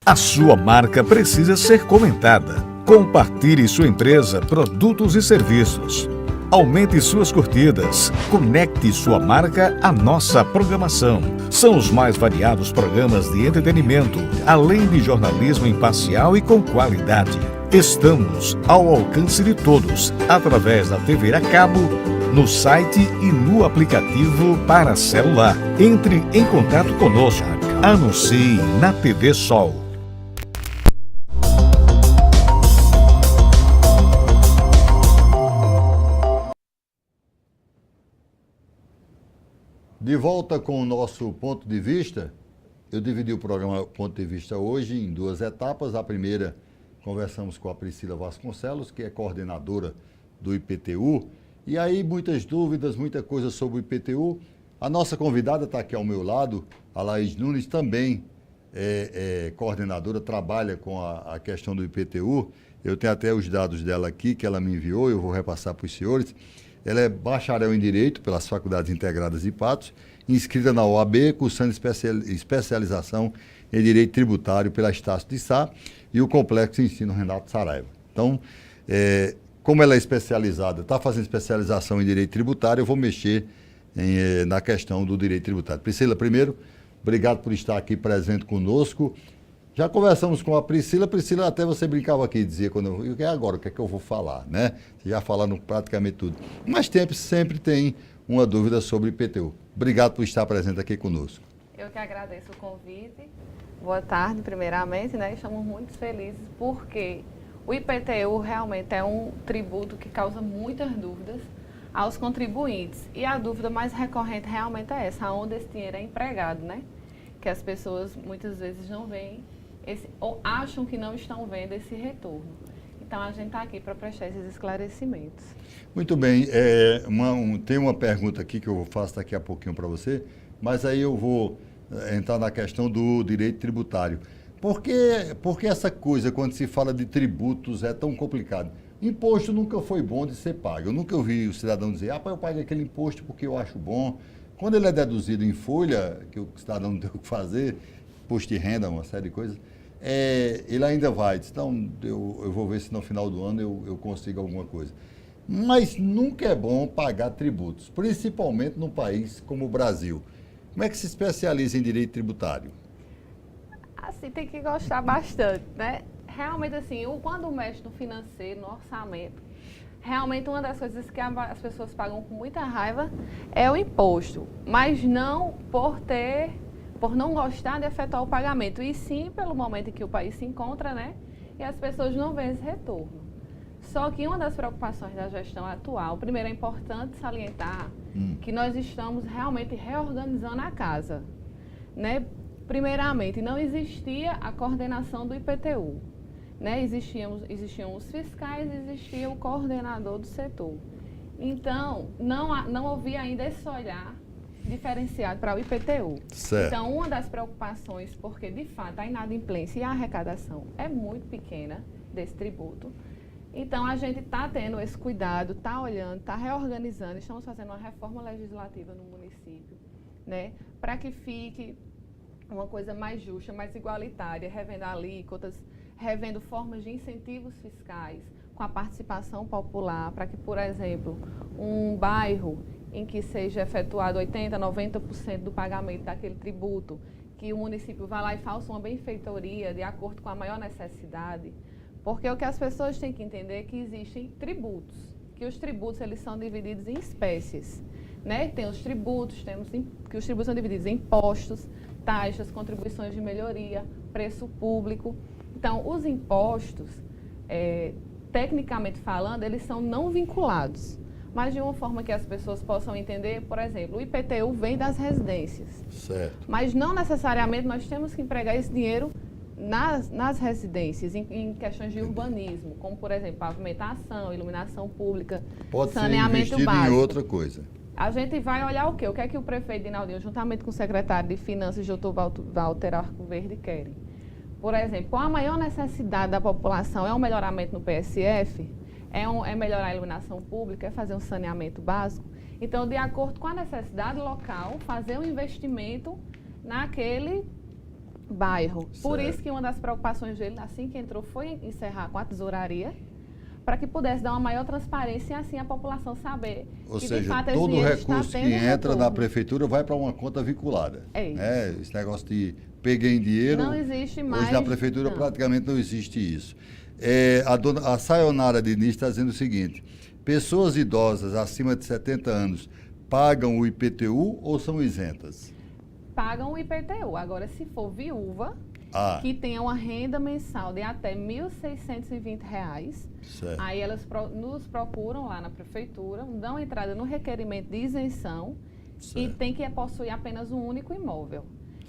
A sua marca precisa ser comentada. Compartilhe sua empresa, produtos e serviços. Aumente suas curtidas. Conecte sua marca à nossa programação. São os mais variados programas de entretenimento, além de jornalismo imparcial e com qualidade. Estamos ao alcance de todos, através da TV a cabo, no site e no aplicativo para celular. Entre em contato conosco. Anuncie na TV Sol. De volta com o nosso ponto de vista, eu dividi o programa Ponto de Vista hoje em 2 etapas. A primeira, conversamos com a Priscila Vasconcelos, que é coordenadora do IPTU. E aí, muitas dúvidas, muita coisa sobre o IPTU. A nossa convidada está aqui ao meu lado, a Laís Nunes, também é coordenadora, trabalha com a questão do IPTU. Eu tenho até os dados dela aqui, que ela me enviou, eu vou repassar para os senhores. Ela é bacharel em Direito pelas Faculdades Integradas de Patos, inscrita na OAB, cursando especialização em Direito Tributário pela Estácio de Sá e o Complexo de Ensino Renato Saraiva. Então, como ela é especializada, está fazendo especialização em Direito Tributário, eu vou mexer na questão do Direito Tributário. Priscila, primeiro, obrigado por estar aqui presente conosco. Já conversamos com a Priscila. Priscila, até você brincava aqui e dizia, e agora, o que é que eu vou falar, né? Você já falando praticamente tudo. Mas sempre tem uma dúvida sobre o IPTU. Obrigado por estar presente aqui conosco. Eu que agradeço o convite. Boa tarde, primeiramente, né? Estamos muito felizes porque o IPTU realmente é um tributo que causa muitas dúvidas aos contribuintes. E a dúvida mais recorrente realmente é essa, onde esse dinheiro é empregado, né? Que as pessoas muitas vezes não veem ou acham que não estão vendo esse retorno. Então, a gente está aqui para prestar esses esclarecimentos. Muito bem. Tem uma pergunta aqui que eu faço daqui a pouquinho para você, mas aí eu vou entrar na questão do direito tributário. Por que essa coisa, quando se fala de tributos, é tão complicado? Imposto nunca foi bom de ser pago. Eu nunca ouvi o cidadão dizer, eu paguei aquele imposto porque eu acho bom. Quando ele é deduzido em folha, que o cidadão não tem o que fazer, imposto de renda, uma série de coisas, ele ainda vai. Então, eu vou ver se no final do ano eu consigo alguma coisa. Mas nunca é bom pagar tributos, principalmente num país como o Brasil. Como é que se especializa em direito tributário? Assim, tem que gostar bastante, né? Realmente, assim, quando mexe no financeiro, no orçamento, realmente uma das coisas que as pessoas pagam com muita raiva é o imposto, mas não por não gostar de efetuar o pagamento, e sim pelo momento em que o país se encontra, né? E as pessoas não veem esse retorno. Só que uma das preocupações da gestão atual, primeiro é importante salientar que nós estamos realmente reorganizando a casa, né? Primeiramente, não existia a coordenação do IPTU, né? Existiam os fiscais, existia o coordenador do setor. Então, não havia ainda esse olhar diferenciado para o IPTU. Certo. Então, uma das preocupações, porque de fato a inadimplência e a arrecadação é muito pequena desse tributo, então a gente está tendo esse cuidado, está olhando, está reorganizando, estamos fazendo uma reforma legislativa no município, né, para que fique uma coisa mais justa, mais igualitária, revendo alíquotas, revendo formas de incentivos fiscais com a participação popular, para que, por exemplo, um bairro em que seja efetuado 80%, 90% do pagamento daquele tributo, que o município vá lá e faça uma benfeitoria de acordo com a maior necessidade, porque o que as pessoas têm que entender é que existem tributos, que os tributos eles são divididos em espécies, né? Tem os tributos, que os tributos são divididos em impostos, taxas, contribuições de melhoria, preço público. Então, os impostos, tecnicamente falando, eles são não vinculados, mas de uma forma que as pessoas possam entender, por exemplo, o IPTU vem das residências. Certo. Mas não necessariamente nós temos que empregar esse dinheiro nas residências, em questões de urbanismo, como, por exemplo, pavimentação, iluminação pública, Pode ser saneamento investido básico. em outra coisa. A gente vai olhar o quê? O que é que o prefeito Dinaldinho, juntamente com o secretário de Finanças, Dr. Walter Arcoverde, querem? Por exemplo, qual a maior necessidade da população? É um melhoramento no PSF? É melhorar a iluminação pública? É fazer um saneamento básico? Então, de acordo com a necessidade local, fazer um investimento naquele bairro. Certo. Por isso que uma das preocupações dele, assim que entrou, foi encerrar com a tesouraria, para que pudesse dar uma maior transparência e assim a população saber Ou que, seja, de fato, esse todo o dinheiro recurso está que tendo entra retorno. da prefeitura vai para uma conta vinculada. É isso. Né? Esse negócio de peguei dinheiro, Não existe mais. hoje na prefeitura não. praticamente não existe isso. A Sayonara Diniz está dizendo o seguinte: pessoas idosas acima de 70 anos pagam o IPTU ou são isentas? Pagam o IPTU. Agora, se for viúva, que tenha uma renda mensal de até R$ 1.620, certo. aí elas nos procuram lá na prefeitura, dão entrada no requerimento de isenção e tem que possuir apenas um único imóvel.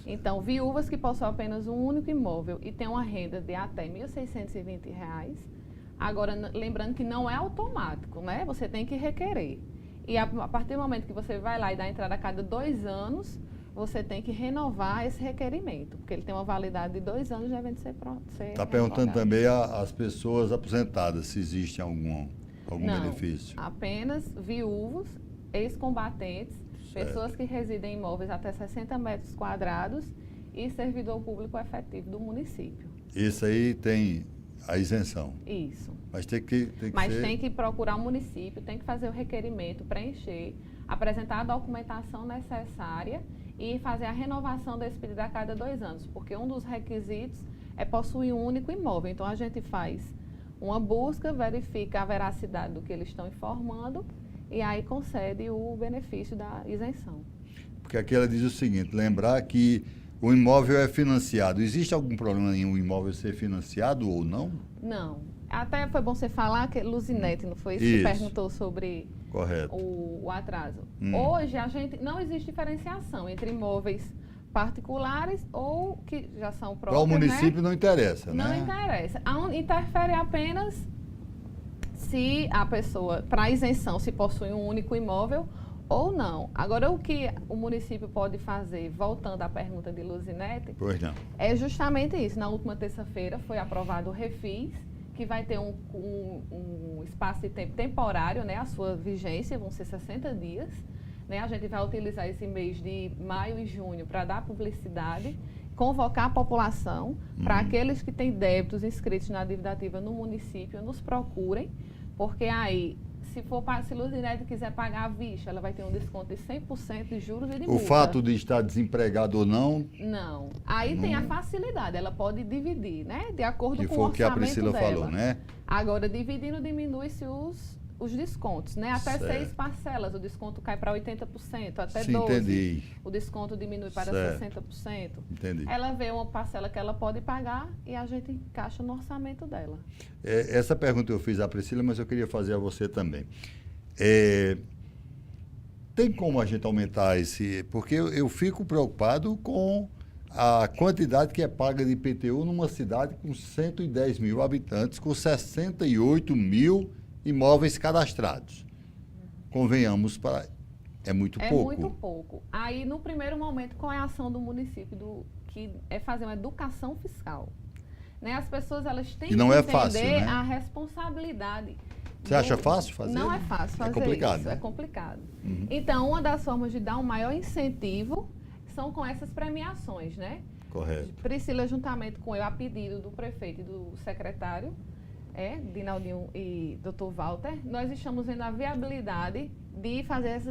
Então, viúvas que possuem apenas um único imóvel e têm uma renda de até R$ 1.620, agora, lembrando que não é automático, né? Você tem que requerer. E a partir do momento que você vai lá e dá entrada a cada 2 anos, você tem que renovar esse requerimento, porque ele tem uma validade de 2 anos, já vem de ser pronto. Está perguntando também às pessoas aposentadas se existe algum benefício. Apenas viúvos, ex-combatentes, pessoas que residem em imóveis até 60 metros quadrados e servidor público efetivo do município. Isso aí tem a isenção. Isso. Mas tem que tem que procurar o município, tem que fazer o requerimento, preencher, apresentar a documentação necessária e fazer a renovação desse pedido a cada 2 anos, porque um dos requisitos é possuir um único imóvel. Então, a gente faz uma busca, verifica a veracidade do que eles estão informando e aí concede o benefício da isenção. Porque aqui ela diz o seguinte: lembrar que o imóvel é financiado. Existe algum problema em um imóvel ser financiado ou não? Não. Até foi bom você falar que Luzinete, não foi isso que perguntou sobre o atraso. Hoje, não existe diferenciação entre imóveis particulares ou que já são próprios. Para o município, né? Não interessa, não, né? Não interessa. Interfere apenas se a pessoa, para isenção, se possui um único imóvel ou não. Agora, o que o município pode fazer, voltando à pergunta de Luzinete, é justamente isso. Na última terça-feira foi aprovado o Refis, que vai ter um espaço de tempo temporário, né, a sua vigência, vão ser 60 dias. Né, a gente vai utilizar esse mês de maio e junho para dar publicidade, convocar a população para aqueles que têm débitos inscritos na dívida ativa no município, nos procurem, porque aí, se Luzinete quiser pagar à vista, ela vai ter um desconto de 100% de juros e de multa. O fato de estar desempregado ou não? Não. Aí tem a facilidade, ela pode dividir, né? De acordo com o orçamento dela. Que foi o que a Priscila falou, né? Agora, dividindo, diminui-se os descontos, né? Até 6 parcelas, o desconto cai para 80%, até 12%. Entendi. O desconto diminui para 60%. Entendi. Ela vê uma parcela que ela pode pagar e a gente encaixa no orçamento dela. Essa pergunta eu fiz à Priscila, mas eu queria fazer a você também. Tem como a gente aumentar esse... Porque eu fico preocupado com a quantidade que é paga de IPTU numa cidade com 110 mil habitantes, com 68 mil imóveis cadastrados. Convenhamos, É muito É pouco. muito pouco. Aí, no primeiro momento, qual é a ação do município? Que é fazer uma educação fiscal. Né? As pessoas elas têm E não que é entender fácil, né? a responsabilidade. Você acha fácil fazer? Não é fácil fazer complicado, isso, né? é complicado. Uhum. Então, uma das formas de dar um maior incentivo são com essas premiações, né? Correto. Priscila, juntamente com eu, a pedido do prefeito e do secretário, Dinaldinho e Dr. Walter, nós estamos vendo a viabilidade de fazer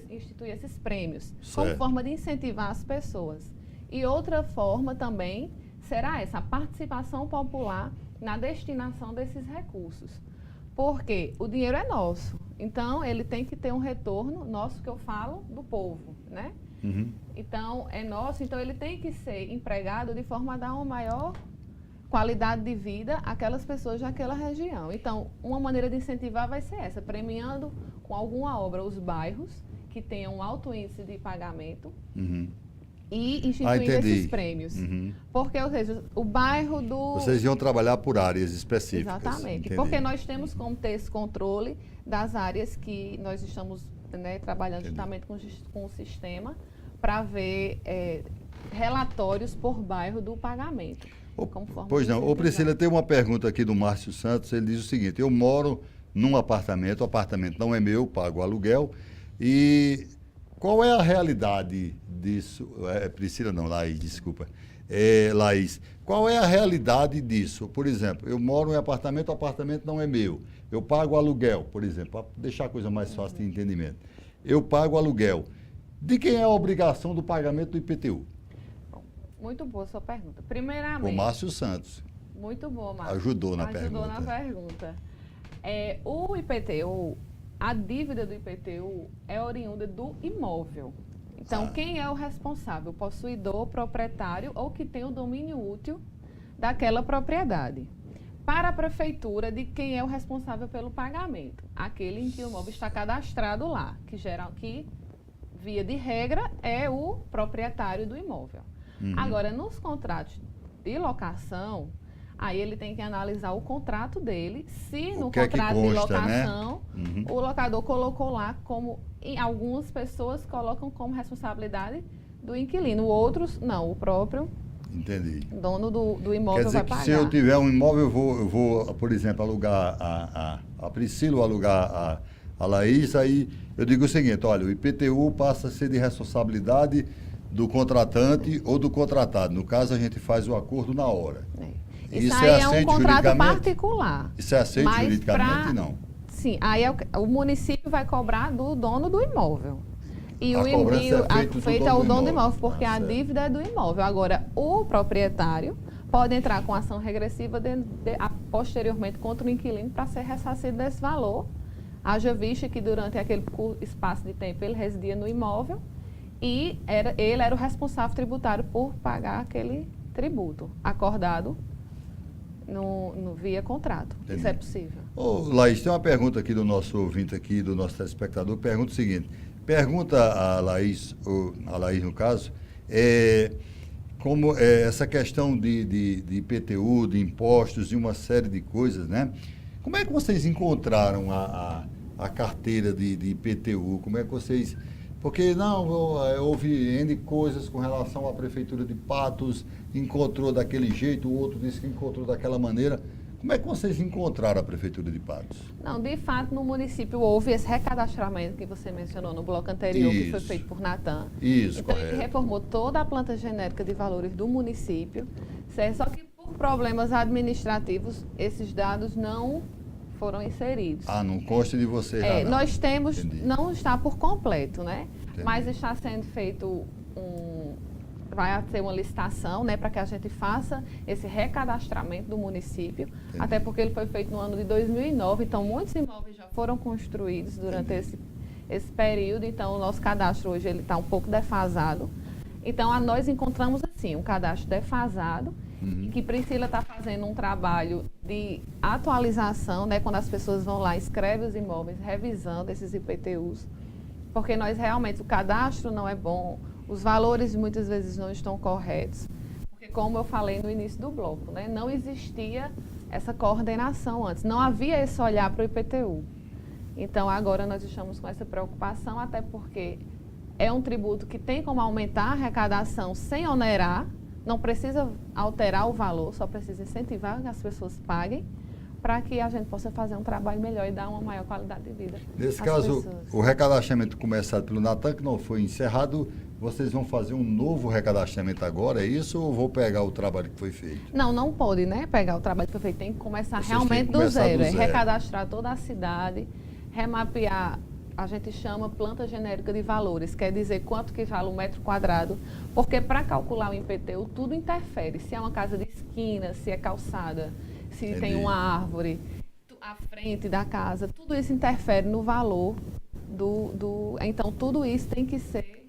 instituir esses prêmios, como Certo. forma de incentivar as pessoas. E outra forma também será essa, a participação popular na destinação desses recursos. Porque o dinheiro é nosso, então ele tem que ter um retorno nosso, que eu falo, do povo, né? Uhum. Então, é nosso, então ele tem que ser empregado de forma a dar uma maior qualidade de vida àquelas pessoas daquela região. Então, uma maneira de incentivar vai ser essa, premiando com alguma obra os bairros que tenham um alto índice de pagamento, Uhum. e instituindo entendi. esses prêmios. Uhum. Porque, ou seja, o bairro do... Vocês iam trabalhar por áreas específicas. Exatamente. Entendi. Porque nós temos como ter esse controle das áreas que nós estamos trabalhando Entendi. justamente com o sistema para ver relatórios por bairro do pagamento. Como forma Pois de não. Ô incentivar. Priscila, tem uma pergunta aqui do Márcio Santos. Ele diz o seguinte: eu moro num apartamento, o apartamento não é meu, pago aluguel. E qual é a realidade disso? Priscila não, Laís, desculpa. Laís, qual é a realidade disso? Por exemplo, eu moro em apartamento, o apartamento não é meu. Eu pago aluguel, por exemplo, para deixar a coisa mais fácil de entendimento. Eu pago aluguel. De quem é a obrigação do pagamento do IPTU? Muito boa sua pergunta. O Primeiramente... Márcio Santos. Muito boa, Márcio. Ajudou na Ajudou pergunta. na pergunta. O IPTU, a dívida do IPTU é oriunda do imóvel. Então, quem é o responsável? O possuidor, proprietário ou que tem o domínio útil daquela propriedade. Para a prefeitura, de quem é o responsável pelo pagamento? Aquele em que o imóvel está cadastrado lá, que via de regra, é o proprietário do imóvel. Uhum. Agora, nos contratos de locação, aí ele tem que analisar o contrato dele, se no que é que contrato consta, de locação, né? Uhum. o locador colocou lá como, algumas pessoas colocam como responsabilidade do inquilino, outros não, o próprio Entendi. dono do imóvel Quer dizer vai que pagar. se eu tiver um imóvel, eu vou, por exemplo, alugar a Priscila ou alugar a Laís, aí eu digo o seguinte: olha, o IPTU passa a ser de responsabilidade do contratante ou do contratado. No caso, a gente faz o acordo na hora. Isso aí é um contrato particular. Isso é aceito Mas juridicamente? Não. Sim, aí o município vai cobrar do dono do imóvel. E A cobrança é feita ao do dono do imóvel. imóvel, porque a Certo. dívida é do imóvel. Agora, o proprietário pode entrar com ação regressiva posteriormente contra o inquilino para ser ressarcido desse valor. Haja vista que durante aquele espaço de tempo ele residia no imóvel e ele era o responsável tributário por pagar aquele tributo acordado via contrato. Entendi. Isso é possível. Ô, Laís, tem uma pergunta aqui do nosso ouvinte aqui, do nosso telespectador. Pergunta o seguinte: pergunta a Laís no caso, como essa questão de IPTU, de impostos e uma série de coisas, né? Como é que vocês encontraram a carteira de IPTU? Como é que vocês... Porque houve N coisas com relação à Prefeitura de Patos, encontrou daquele jeito, o outro disse que encontrou daquela maneira. Como é que vocês encontraram a Prefeitura de Patos? Não, de fato, no município houve esse recadastramento que você mencionou no bloco anterior, que foi feito por Natan. Isso, então, correto. ele reformou toda a planta genérica de valores do município, certo? Só que por problemas administrativos, esses dados não foram inseridos. Não consta de vocês lá, não. Nós temos, Entendi. não está por completo, né? Entendi. Mas está sendo feito vai ter uma licitação, né, para que a gente faça esse recadastramento do município, Entendi. até porque ele foi feito no ano de 2009, então muitos imóveis já foram construídos durante esse período, então o nosso cadastro hoje ele está um pouco defasado. Então nós encontramos assim um cadastro defasado, e que Priscila está fazendo um trabalho de atualização, né, quando as pessoas vão lá, escrevem os imóveis, revisando esses IPTUs, porque nós realmente, o cadastro não é bom, os valores muitas vezes não estão corretos, porque como eu falei no início do bloco, né, não existia essa coordenação antes, não havia esse olhar para o IPTU. Então, agora nós estamos com essa preocupação, até porque é um tributo que tem como aumentar a arrecadação sem onerar, não precisa alterar o valor, só precisa incentivar que as pessoas paguem, para que a gente possa fazer um trabalho melhor e dar uma maior qualidade de vida. Nesse às caso, pessoas. o recadastramento começado pelo Natan, que não foi encerrado, vocês vão fazer um novo recadastramento agora, é isso? Ou vou pegar o trabalho que foi feito? Não pode, né, pegar o trabalho que foi feito, tem que começar Vocês realmente têm que começar do zero. do zero. Recadastrar toda a cidade, remapear, a gente chama planta genérica de valores, quer dizer quanto que vale o metro quadrado, porque para calcular o IPTU tudo interfere, se é uma casa de esquina, se é calçada, se Entendi. tem uma árvore, à frente da casa, tudo isso interfere no valor então tudo isso tem que ser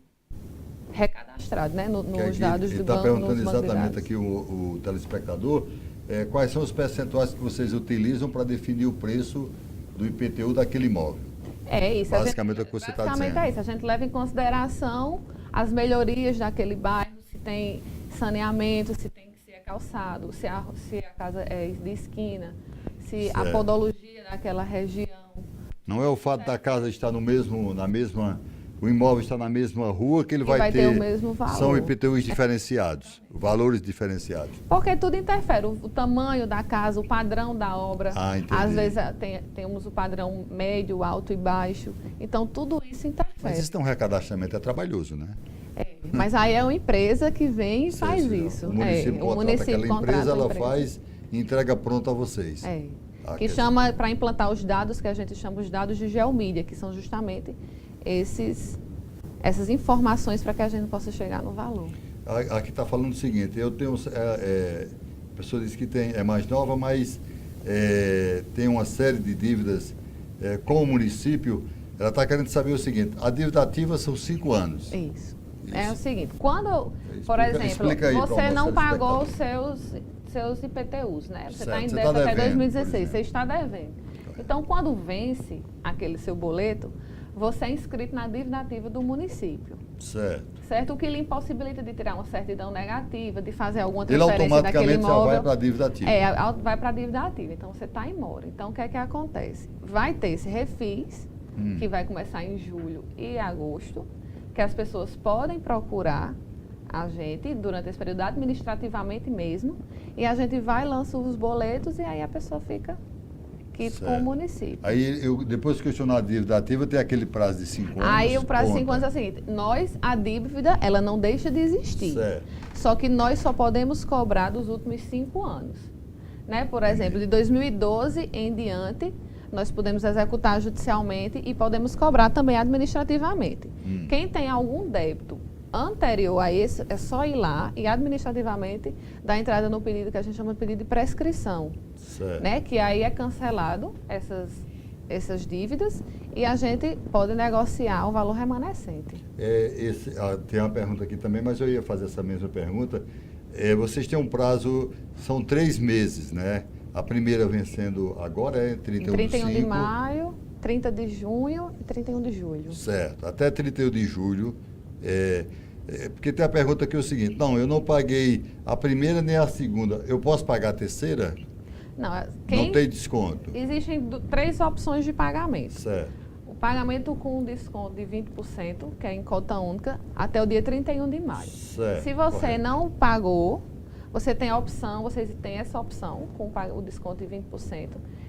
recadastrado, né, nos dados do Ele está banco, perguntando nos bancos de exatamente dados. aqui o telespectador, quais são os percentuais que vocês utilizam para definir o preço do IPTU daquele imóvel? É isso. Basicamente é o que você está basicamente dizendo. é isso. A gente leva em consideração as melhorias daquele bairro, se tem saneamento, se é calçado, se a casa é de esquina, se a Certo. podologia daquela região. Não é o fato da casa estar o imóvel está na mesma rua que ele vai ter o mesmo valor. São IPTUs diferenciados, valores diferenciados. Porque tudo interfere, o tamanho da casa, o padrão da obra. Ah, entendi. Às vezes temos o padrão médio, alto e baixo. Então, tudo isso interfere. Mas isso é um recadastramento, é trabalhoso, né? Mas aí é uma empresa que vem e faz isso. O município contrata aquela empresa, ela faz e entrega pronto a vocês. Que chama, para implantar os dados, que a gente chama os dados de geomídia, que são justamente essas informações para que a gente possa chegar no valor. Aqui está falando o seguinte, eu tenho, a pessoa disse que é mais nova, mas tem uma série de dívidas com o município. Ela está querendo saber o seguinte, a dívida ativa são 5 anos. Isso. É o seguinte, quando, por exemplo, você não pagou os seus IPTUs, né? Você está em débito até 2016, você está devendo. Então, quando vence aquele seu boleto, você é inscrito na dívida ativa do município. Certo? O que lhe impossibilita de tirar uma certidão negativa, de fazer alguma transferência daquele imóvel. Ele automaticamente já vai para a dívida ativa. Vai para a dívida ativa. Então, você está em mora. Então, o que é que acontece? Vai ter esse refis, que vai começar em julho e agosto, que as pessoas podem procurar a gente durante esse período administrativamente mesmo, e a gente vai, lança os boletos e aí a pessoa fica com o município. Aí, depois que questionar a dívida ativa, tem aquele prazo de 5 anos. Aí o prazo de 5 anos é o seguinte, a dívida, ela não deixa de existir. Só que nós só podemos cobrar dos últimos 5 anos. Né? Por exemplo, de 2012 em diante, nós podemos executar judicialmente e podemos cobrar também administrativamente. Quem tem algum débito anterior a esse, é só ir lá e administrativamente dar entrada no pedido que a gente chama de pedido de prescrição. Né? Que aí é cancelado essas dívidas e a gente pode negociar o valor remanescente. Tem uma pergunta aqui também, mas eu ia fazer essa mesma pergunta. Vocês têm um prazo, são 3 meses, né? A primeira vencendo agora é 31 de maio, 30 de junho e 31 de julho. Certo, até 31 de julho. Porque tem a pergunta aqui o seguinte, não, eu não paguei a primeira nem a segunda, eu posso pagar a terceira? Não, não tem desconto? Existem 3 opções de pagamento. Certo. O pagamento com desconto de 20%, que é em cota única, até o dia 31 de maio. Certo, se você não pagou, você tem a opção, vocês têm essa opção, com o desconto de 20%.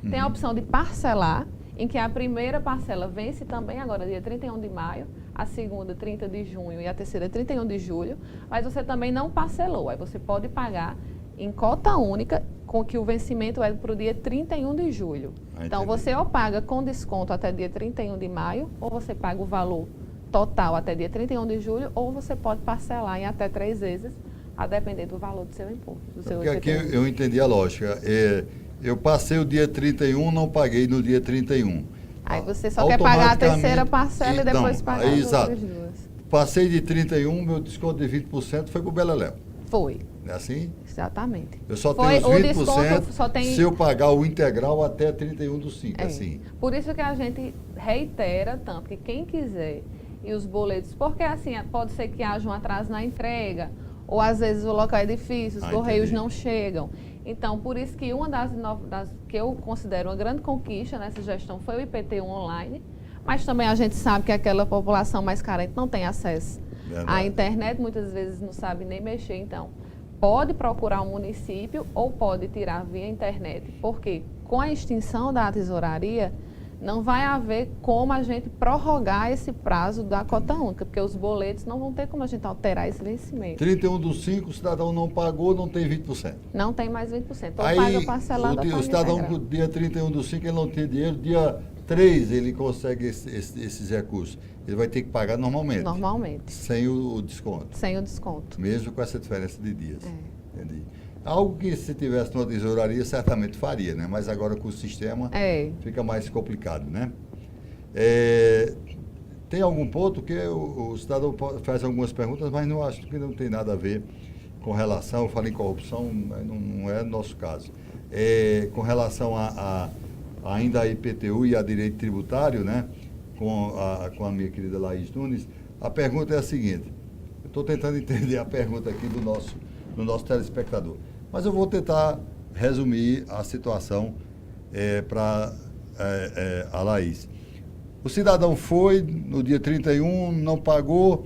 Tem a opção de parcelar, em que a primeira parcela vence também agora, dia 31 de maio, a segunda, 30 de junho e a terceira, 31 de julho, mas você também não parcelou. Aí você pode pagar em cota única, com que o vencimento é para o dia 31 de julho. Então, você ou paga com desconto até dia 31 de maio, ou você paga o valor total até dia 31 de julho, ou você pode parcelar em até 3 vezes, a depender do valor do seu imposto. Porque aqui eu entendi a lógica. Eu passei o dia 31, não paguei no dia 31. Aí você só quer pagar a terceira parcela e depois pagar as outras 2. Passei de 31, meu desconto de 20% foi para o Beleléu. Foi. Não é assim? Exatamente. Eu só tenho os 20% se eu pagar o integral até 31 do 5, assim. Por isso que a gente reitera tanto que quem quiser e os boletos, porque assim, pode ser que haja um atraso na entrega, ou às vezes o local é difícil, os correios entendi. não chegam. Então, por isso que uma das que eu considero uma grande conquista nessa gestão foi o IPTU online, mas também a gente sabe que aquela população mais carente não tem acesso à internet, muitas vezes não sabe nem mexer, então pode procurar um município ou pode tirar via internet, porque com a extinção da tesouraria, não vai haver como a gente prorrogar esse prazo da cota única, porque os boletos não vão ter como a gente alterar esse vencimento. 31/5, o cidadão não pagou, não tem 20%. Não tem mais 20%. Ou Aí, paga parcelado o cidadão, no dia 31/5, ele não tem dinheiro, dia 3 ele consegue esses recursos. Ele vai ter que pagar normalmente. Normalmente. Sem o desconto. Sem o desconto. Mesmo com essa diferença de dias. Entendi. Algo que se tivesse numa tesouraria certamente faria, né? Mas agora com o sistema fica mais complicado, né? Tem algum ponto que o cidadão faz algumas perguntas, mas não acho que não tem nada a ver com relação, eu falei em corrupção, mas não é nosso caso. Com relação ainda a IPTU e a direito tributário, né? Com a minha querida Laís Nunes, a pergunta é a seguinte, eu estou tentando entender a pergunta aqui do nosso telespectador, mas eu vou tentar resumir a situação para a Laís. O cidadão foi no dia 31, não pagou,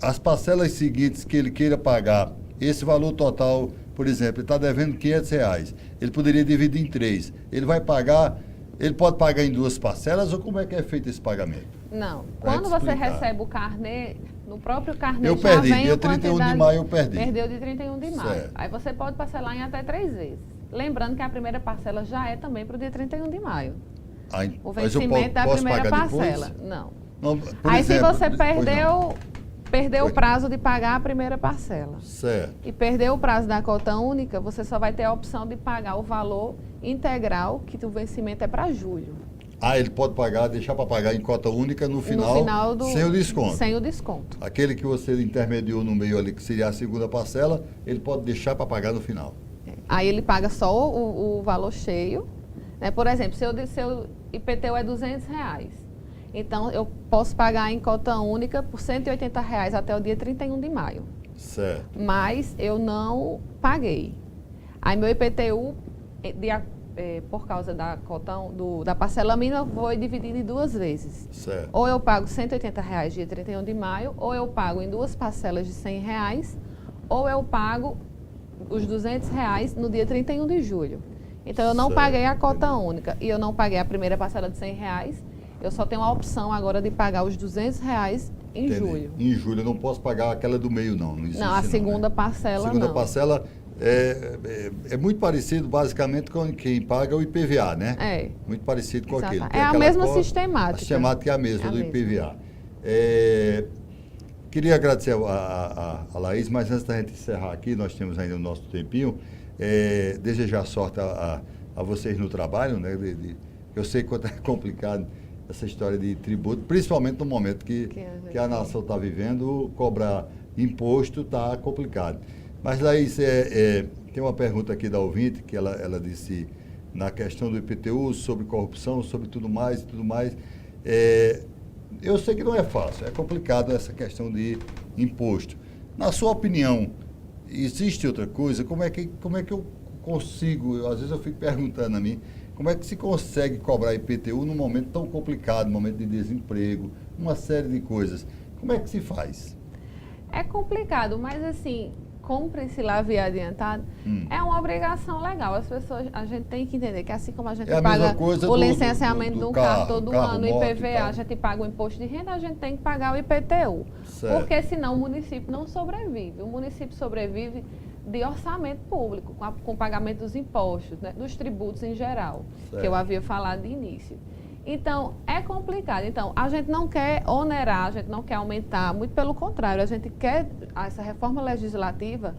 as parcelas seguintes que ele queira pagar, esse valor total, por exemplo, ele está devendo R$500, ele poderia dividir em 3, ele pode pagar em 2 parcelas ou como é que é feito esse pagamento? Não, quando você recebe o carnê, no próprio carnê eu já perdi, vem dia a 31 de maio eu perdi. Perdeu de 31 de maio. Certo. Aí você pode parcelar em até 3 vezes. Lembrando que a primeira parcela já é também para o dia 31 de maio. O vencimento da primeira parcela. Não. Aí exemplo, se você perdeu o prazo de pagar a primeira parcela. Certo. E perdeu o prazo da cota única, você só vai ter a opção de pagar o valor integral, que o vencimento é para julho. Ele pode deixar para pagar em cota única no final sem o desconto. Sem o desconto. Aquele que você intermediou no meio ali, que seria a segunda parcela, ele pode deixar para pagar no final. Aí ele paga só o valor cheio. Né? Por exemplo, seu IPTU é R$200. Então, eu posso pagar em cota única por R$180 até o dia 31 de maio. Certo. Mas eu não paguei. Aí meu IPTU, por causa da cota da parcela mínima, foi dividido em 2 vezes. Certo. Ou eu pago R$180 dia 31 de maio, ou eu pago em 2 parcelas de R$100, ou eu pago os R$200 no dia 31 de julho. Então, eu não paguei a cota única e eu não paguei a primeira parcela de R$100, eu só tenho a opção agora de pagar os R$200 em julho. Em julho, eu não posso pagar aquela do meio, não. Não, a segunda parcela não. A segunda parcela é muito parecido, basicamente, com quem paga o IPVA, né? Muito parecido com aquele. É a mesma sistemática. A sistemática é a mesma do IPVA. Queria agradecer a Laís, mas antes da gente encerrar aqui, nós temos ainda o nosso tempinho, desejar sorte a vocês no trabalho, né? Eu sei quanto é complicado essa história de tributo, principalmente no momento que a nação está vivendo, cobrar imposto está complicado. Mas, Laís, tem uma pergunta aqui da ouvinte, que ela disse na questão do IPTU, sobre corrupção, sobre tudo mais. Eu sei que não é fácil, é complicado essa questão de imposto. Na sua opinião, existe outra coisa? Como é que eu consigo, às vezes eu fico perguntando a mim, como é que se consegue cobrar IPTU num momento tão complicado, num momento de desemprego, uma série de coisas? Como é que se faz? É complicado, mas assim, como Priscila havia adiantado, é uma obrigação legal. A gente tem que entender que assim como a gente paga o licenciamento do carro todo ano, o IPVA, a gente paga o imposto de renda, a gente tem que pagar o IPTU. Certo. Porque senão o município não sobrevive. O município sobrevive de orçamento público, com pagamento dos impostos, né, dos tributos em geral, certo, que eu havia falado de início. Então, é complicado. Então, a gente não quer onerar, a gente não quer aumentar, muito pelo contrário, a gente quer, essa reforma legislativa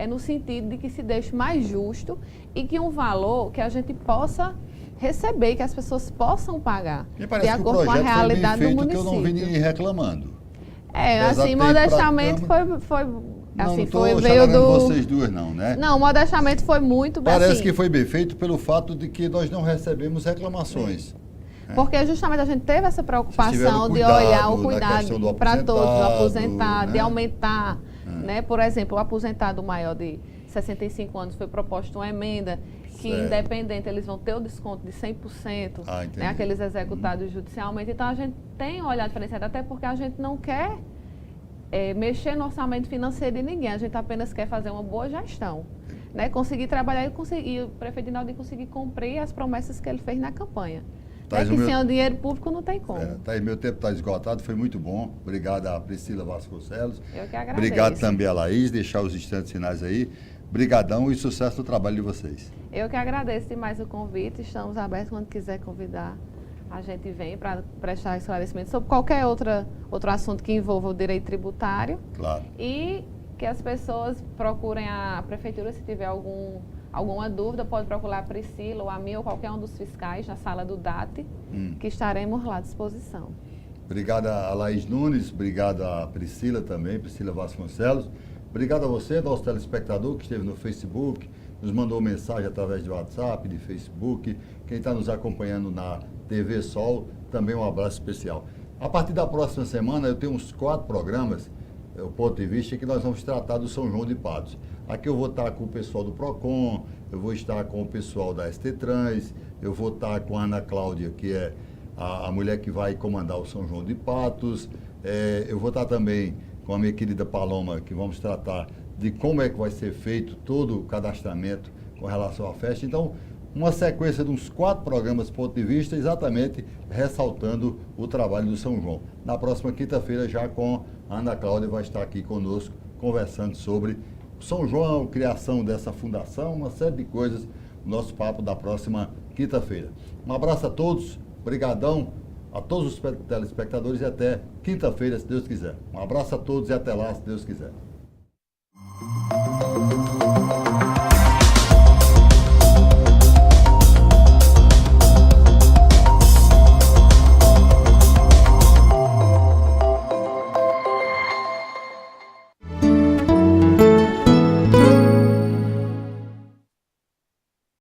no sentido de que se deixe mais justo e que um valor que a gente possa receber, que as pessoas possam pagar, de acordo com a realidade do município. Que eu não vi ninguém reclamando. Assim, modestamente foi assim, veio vocês duas não, né? Não, modestamente foi muito bem. Parece que foi bem feito pelo fato de que nós não recebemos reclamações. Porque justamente a gente teve essa preocupação de olhar o cuidado para todos, do aposentado, de aumentar né? Por exemplo, o aposentado maior de 65 anos foi proposta uma emenda que, independente, eles vão ter o desconto de 100%, né? Aqueles executados judicialmente. Então, a gente tem um olhar diferenciado, até porque a gente não quer mexer no orçamento financeiro de ninguém, a gente apenas quer fazer uma boa gestão, né? Conseguir trabalhar e o prefeito Dinaldo conseguir cumprir as promessas que ele fez na campanha. É que sem o dinheiro público não tem como. Meu tempo está esgotado, foi muito bom. Obrigado a Priscila Vasconcelos. Eu que agradeço. Obrigado também a Laís, deixar os instantes finais aí. Brigadão e sucesso no trabalho de vocês. Eu que agradeço demais o convite, estamos abertos quando quiser convidar. A gente vem para prestar esclarecimento sobre qualquer outro assunto que envolva o direito tributário. Claro. E que as pessoas procurem a prefeitura se tiver alguma dúvida, pode procurar a Priscila ou a mim ou qualquer um dos fiscais na sala do DAT, que estaremos lá à disposição. Obrigado a Laís Nunes, obrigado a Priscila também, Priscila Vasconcelos. Obrigado a você, nosso telespectador que esteve no Facebook, nos mandou mensagem através de WhatsApp, de Facebook. Quem está nos acompanhando na TV Sol, também um abraço especial. A partir da próxima semana eu tenho uns 4 programas, o ponto de vista, que nós vamos tratar do São João de Patos. Aqui eu vou estar com o pessoal do PROCON, eu vou estar com o pessoal da ST Trans, eu vou estar com a Ana Cláudia, que é a mulher que vai comandar o São João de Patos. Eu vou estar também com a minha querida Paloma, que vamos tratar de como é que vai ser feito todo o cadastramento com relação à festa. Então, uma sequência de uns 4 programas ponto de vista, exatamente ressaltando o trabalho do São João. Na próxima quinta-feira, já com a Ana Cláudia, vai estar aqui conosco, conversando sobre São João, criação dessa fundação, uma série de coisas, nosso papo da próxima quinta-feira. Um abraço a todos, brigadão a todos os telespectadores e até quinta-feira, se Deus quiser. Um abraço a todos e até lá, se Deus quiser.